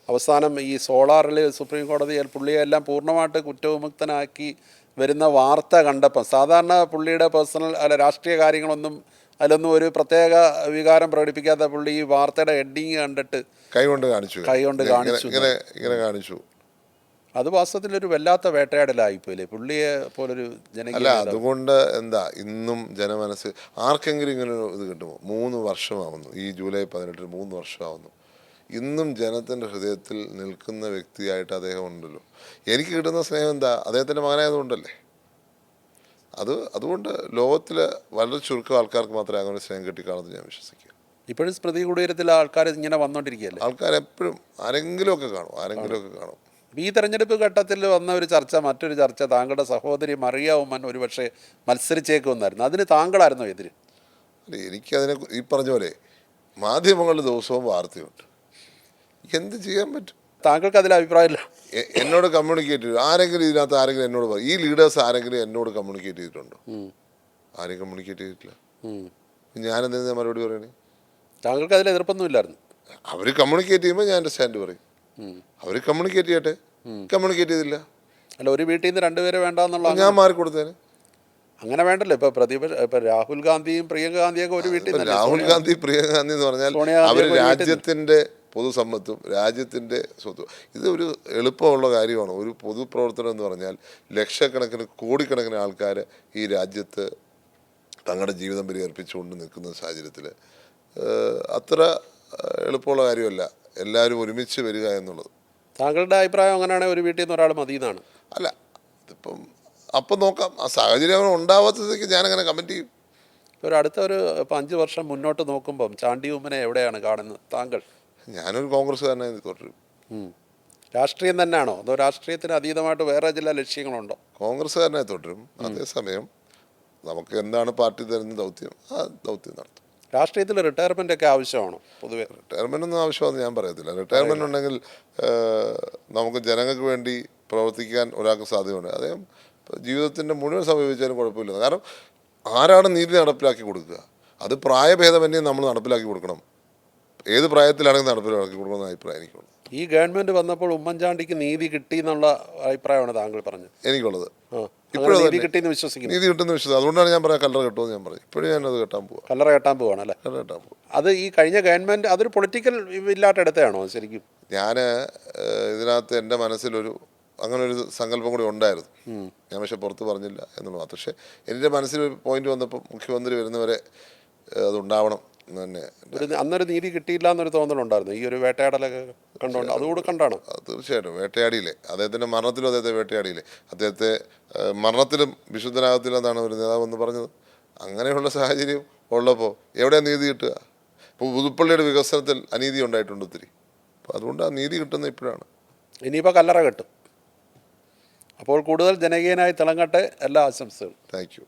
അവസാനം ഈ സോളാറിൽ സുപ്രീം കോടതി പുള്ളിയെ എല്ലാം പൂർണ്ണമായിട്ട് കുറ്റവിമുക്തനാക്കി വരുന്ന വാർത്ത കണ്ടപ്പം, സാധാരണ പുള്ളിയുടെ പേഴ്സണൽ രാഷ്ട്രീയ കാര്യങ്ങളൊന്നും അതിലൊന്നും ഒരു പ്രത്യേക വികാരം പ്രകടിപ്പിക്കാത്ത പുള്ളി ഈ വാർത്തയുടെ ഹെഡിങ് കണ്ടിട്ട് കൈകൊണ്ട് കാണിച്ചു. അത് വാസ്തവത്തിലൊരു വല്ലാത്ത വേട്ടയാടലായിപ്പോയില്ലേ പുള്ളിയെ പോലൊരു അല്ല, അതുകൊണ്ട് എന്താ ഇന്നും ജനമനസ്സ് ആർക്കെങ്കിലും ഇങ്ങനെ ഇത് കിട്ടുമോ? 3 വർഷമാവുന്നു, ഈ ജൂലൈ 18 3 വർഷമാവുന്നു. ഇന്നും ജനത്തിൻ്റെ ഹൃദയത്തിൽ നിൽക്കുന്ന വ്യക്തിയായിട്ട് അദ്ദേഹം ഉണ്ടല്ലോ. എനിക്ക് കിട്ടുന്ന സ്നേഹം എന്താ? അദ്ദേഹത്തിൻ്റെ മകനായതുകൊണ്ടല്ലേ. അതുകൊണ്ട് ലോകത്തിലെ വളരെ ചുരുക്കം ആൾക്കാർക്ക് മാത്രമേ അങ്ങനെ സ്നേഹം കിട്ടിക്കാണെന്ന് ഞാൻ വിശ്വസിക്കുക. ഇപ്പോഴും സ്മൃതി കുടീരത്തിൽ ആൾക്കാർ ഇങ്ങനെ വന്നുകൊണ്ടിരിക്കുകയല്ലേ? ആൾക്കാർ എപ്പോഴും ആരെങ്കിലുമൊക്കെ കാണും. ഈ തെരഞ്ഞെടുപ്പ് ഘട്ടത്തിൽ വന്ന ഒരു ചർച്ച, മറ്റൊരു ചർച്ച, താങ്കളുടെ സഹോദരി മറിയ ഉമ്മൻ ഒരുപക്ഷെ മത്സരിച്ചേക്കുമെന്നായിരുന്നു. അതിന് താങ്കളായിരുന്നോ എതിര്? എനിക്കതിനെ ഈ പറഞ്ഞ പോലെ മാധ്യമങ്ങളിൽ ദിവസവും വാർത്തയുണ്ട്. എന്ത് ചെയ്യാൻ പറ്റും? താങ്കൾക്ക് അതിൽ അഭിപ്രായമില്ല? എന്നോട് കമ്മ്യൂണിക്കേറ്റ് ചെയ്തു ആരെങ്കിലും, ഇതിനകത്ത് ആരെങ്കിലും എന്നോട് പറയും, ഈ ലീഡേഴ്സ് ആരെങ്കിലും എന്നോട് കമ്മ്യൂണിക്കേറ്റ് ചെയ്തിട്ടുണ്ടോ? ആരും കമ്മ്യൂണിക്കേറ്റ് ചെയ്തിട്ടില്ല. ഞാനെന്താ മറുപടി പറയണേ? താങ്കൾക്ക് അതിൽ എതിർപ്പൊന്നുമില്ലായിരുന്നു? അവർ കമ്മ്യൂണിക്കേറ്റ് ചെയ്യുമ്പോൾ ഞാൻ എൻ്റെ സ്റ്റാൻഡ് പറയും. അവർ കമ്മ്യൂണിക്കേറ്റ് ചെയ്യട്ടെ. കമ്മ്യൂണിക്കേറ്റ് ചെയ്തില്ല, അല്ല ഒരു വീട്ടിൽ നിന്ന് 2 പേരെ വേണ്ടെന്നുള്ള ഞാൻ മാറിക്കൊടുത്തേനെ. അങ്ങനെ വേണ്ടല്ലോ. ഇപ്പൊ രാഹുൽ ഗാന്ധിയും പ്രിയങ്ക ഗാന്ധിയൊക്കെ ഒരു വീട്ടിൽ നിന്ന്. രാഹുൽ ഗാന്ധി, പ്രിയങ്ക ഗാന്ധി എന്ന് പറഞ്ഞാൽ അവർ രാജ്യത്തിൻ്റെ പൊതുസമ്പത്തും രാജ്യത്തിൻ്റെ സ്വത്തും. ഇതൊരു എളുപ്പമുള്ള കാര്യമാണ്. ഒരു പൊതുപ്രവർത്തനം എന്ന് പറഞ്ഞാൽ ലക്ഷക്കണക്കിന് കോടിക്കണക്കിന് ആൾക്കാർ ഈ രാജ്യത്ത് തങ്ങളുടെ ജീവിതം പരിഹരിപ്പിച്ചുകൊണ്ട് നിൽക്കുന്ന സാഹചര്യത്തിൽ അത്ര എളുപ്പമുള്ള കാര്യമല്ല എല്ലാവരും ഒരുമിച്ച് വരിക എന്നുള്ളത്. താങ്കളുടെ അഭിപ്രായം അങ്ങനെയാണെങ്കിൽ ഒരു വീട്ടിൽ നിന്ന് ഒരാൾ മതി എന്നാണ്? അല്ല, അപ്പം നോക്കാം. ആ സാഹചര്യം അങ്ങനെ ഉണ്ടാവാത്തതൊക്കെ ഞാനങ്ങനെ കമൻറ്റ് ചെയ്യും. ഇപ്പം 5 വർഷം മുന്നോട്ട് നോക്കുമ്പം ചാണ്ടി ഉമ്മനെ എവിടെയാണ് കാണുന്നത് താങ്കൾ? ഞാനൊരു കോൺഗ്രസ്സുകാരനായി തുടരും. രാഷ്ട്രീയം തന്നെയാണോ അതോ രാഷ്ട്രീയത്തിന് അതീതമായിട്ട് വേറെ ചില ലക്ഷ്യങ്ങളുണ്ടോ? കോൺഗ്രസ്സുകാരനായി തുടരും. അതേസമയം നമുക്ക് എന്താണ് പാർട്ടി തരുന്ന ദൗത്യം, ആ ദൗത്യം നടത്തും. രാഷ്ട്രീയത്തിൽ റിട്ടയർമെൻ്റ് ഒക്കെ ആവശ്യമാണോ? പൊതുവെ റിട്ടയർമെൻ്റ് ഒന്നും ആവശ്യമാണെന്ന് ഞാൻ പറയത്തില്ല. റിട്ടയർമെൻ്റ് ഉണ്ടെങ്കിൽ നമുക്ക് ജനങ്ങൾക്ക് വേണ്ടി പ്രവർത്തിക്കാൻ ഒരാൾക്ക് സാധ്യതയുണ്ട്. അദ്ദേഹം ജീവിതത്തിൻ്റെ മുഴുവൻ സമീപിച്ചാലും കുഴപ്പമില്ല. കാരണം ആരാണ് നീതി നടപ്പിലാക്കി കൊടുക്കുക? അത് പ്രായഭേദമന്യേ നമ്മൾ നടപ്പിലാക്കി കൊടുക്കണം. ഏത് പ്രായത്തിലാണെങ്കിൽ നടപ്പിലാക്കി കൊടുക്കണമെന്ന അഭിപ്രായം എനിക്കുള്ളത്. ഈ ഗവൺമെൻറ് വന്നപ്പോൾ ഉമ്മൻചാണ്ടിക്ക് നീതി കിട്ടി എന്നുള്ള അഭിപ്രായമാണ് താങ്കൾ പറഞ്ഞത്? എനിക്കുള്ളത്. നീതി കിട്ടിയെന്ന് വിശ്വസിക്കുന്നു. നീതി കിട്ടുന്ന വിശ്വസിക്കും. അതുകൊണ്ടാണ് ഞാൻ പറയാം കല്ലറ കെട്ടുമെന്ന് ഞാൻ പറഞ്ഞു. ഇപ്പോഴും ഞാനത് കെട്ടാൻ പോവാം. കല്ലറ കെട്ടാൻ പോവാണല്ലേ? അത് ഈ കഴിഞ്ഞ ഗവൺമെൻറ് അതൊരു പൊളിറ്റിക്കൽ ഇല്ലാട്ടെടുത്താണോ ശരിക്കും? ഞാൻ ഇതിനകത്ത് എൻ്റെ മനസ്സിലൊരു അങ്ങനെ ഒരു സങ്കല്പം കൂടി ഉണ്ടായിരുന്നു. ഞാൻ പക്ഷെ പുറത്ത് പറഞ്ഞില്ല എന്നുള്ളത് മാത്രം. പക്ഷേ എൻ്റെ മനസ്സിലൊരു പോയിന്റ് വന്നപ്പോൾ മുഖ്യമന്ത്രി വരുന്നവരെ അതുണ്ടാവണം എന്ന് തന്നെ. അന്നൊരു നീതി കിട്ടിയില്ല എന്നൊരു തോന്നലുണ്ടായിരുന്നു ഈ ഒരു വേട്ടയാടലൊക്കെ കണ്ടുകൊണ്ട്? അതുകൂടെ കണ്ടാണ്. തീർച്ചയായിട്ടും വേട്ടയാടിയില്ലേ? അദ്ദേഹത്തിൻ്റെ മരണത്തിലും അദ്ദേഹത്തെ വേട്ടയാടിയില്ലേ? അദ്ദേഹത്തെ മരണത്തിലും വിശുദ്ധനാകത്തില്ലെന്നാണ് ഒരു നേതാവ് എന്ന് പറഞ്ഞത്. അങ്ങനെയുള്ള സാഹചര്യം ഉള്ളപ്പോൾ എവിടെയാണ് നീതി കിട്ടുക? ഇപ്പോൾ പുതുപ്പള്ളിയുടെ വികസനത്തിൽ അനീതി ഉണ്ടായിട്ടുണ്ട് ഒത്തിരി. അപ്പോൾ അതുകൊണ്ട് ആ നീതി കിട്ടുന്ന ഇപ്പോഴാണ്. ഇനിയിപ്പോൾ കല്ലറ കെട്ടും. അപ്പോൾ കൂടുതൽ ജനകീയനായി തിളങ്ങട്ടെ. എല്ലാ ആശംസകളും. Thank you.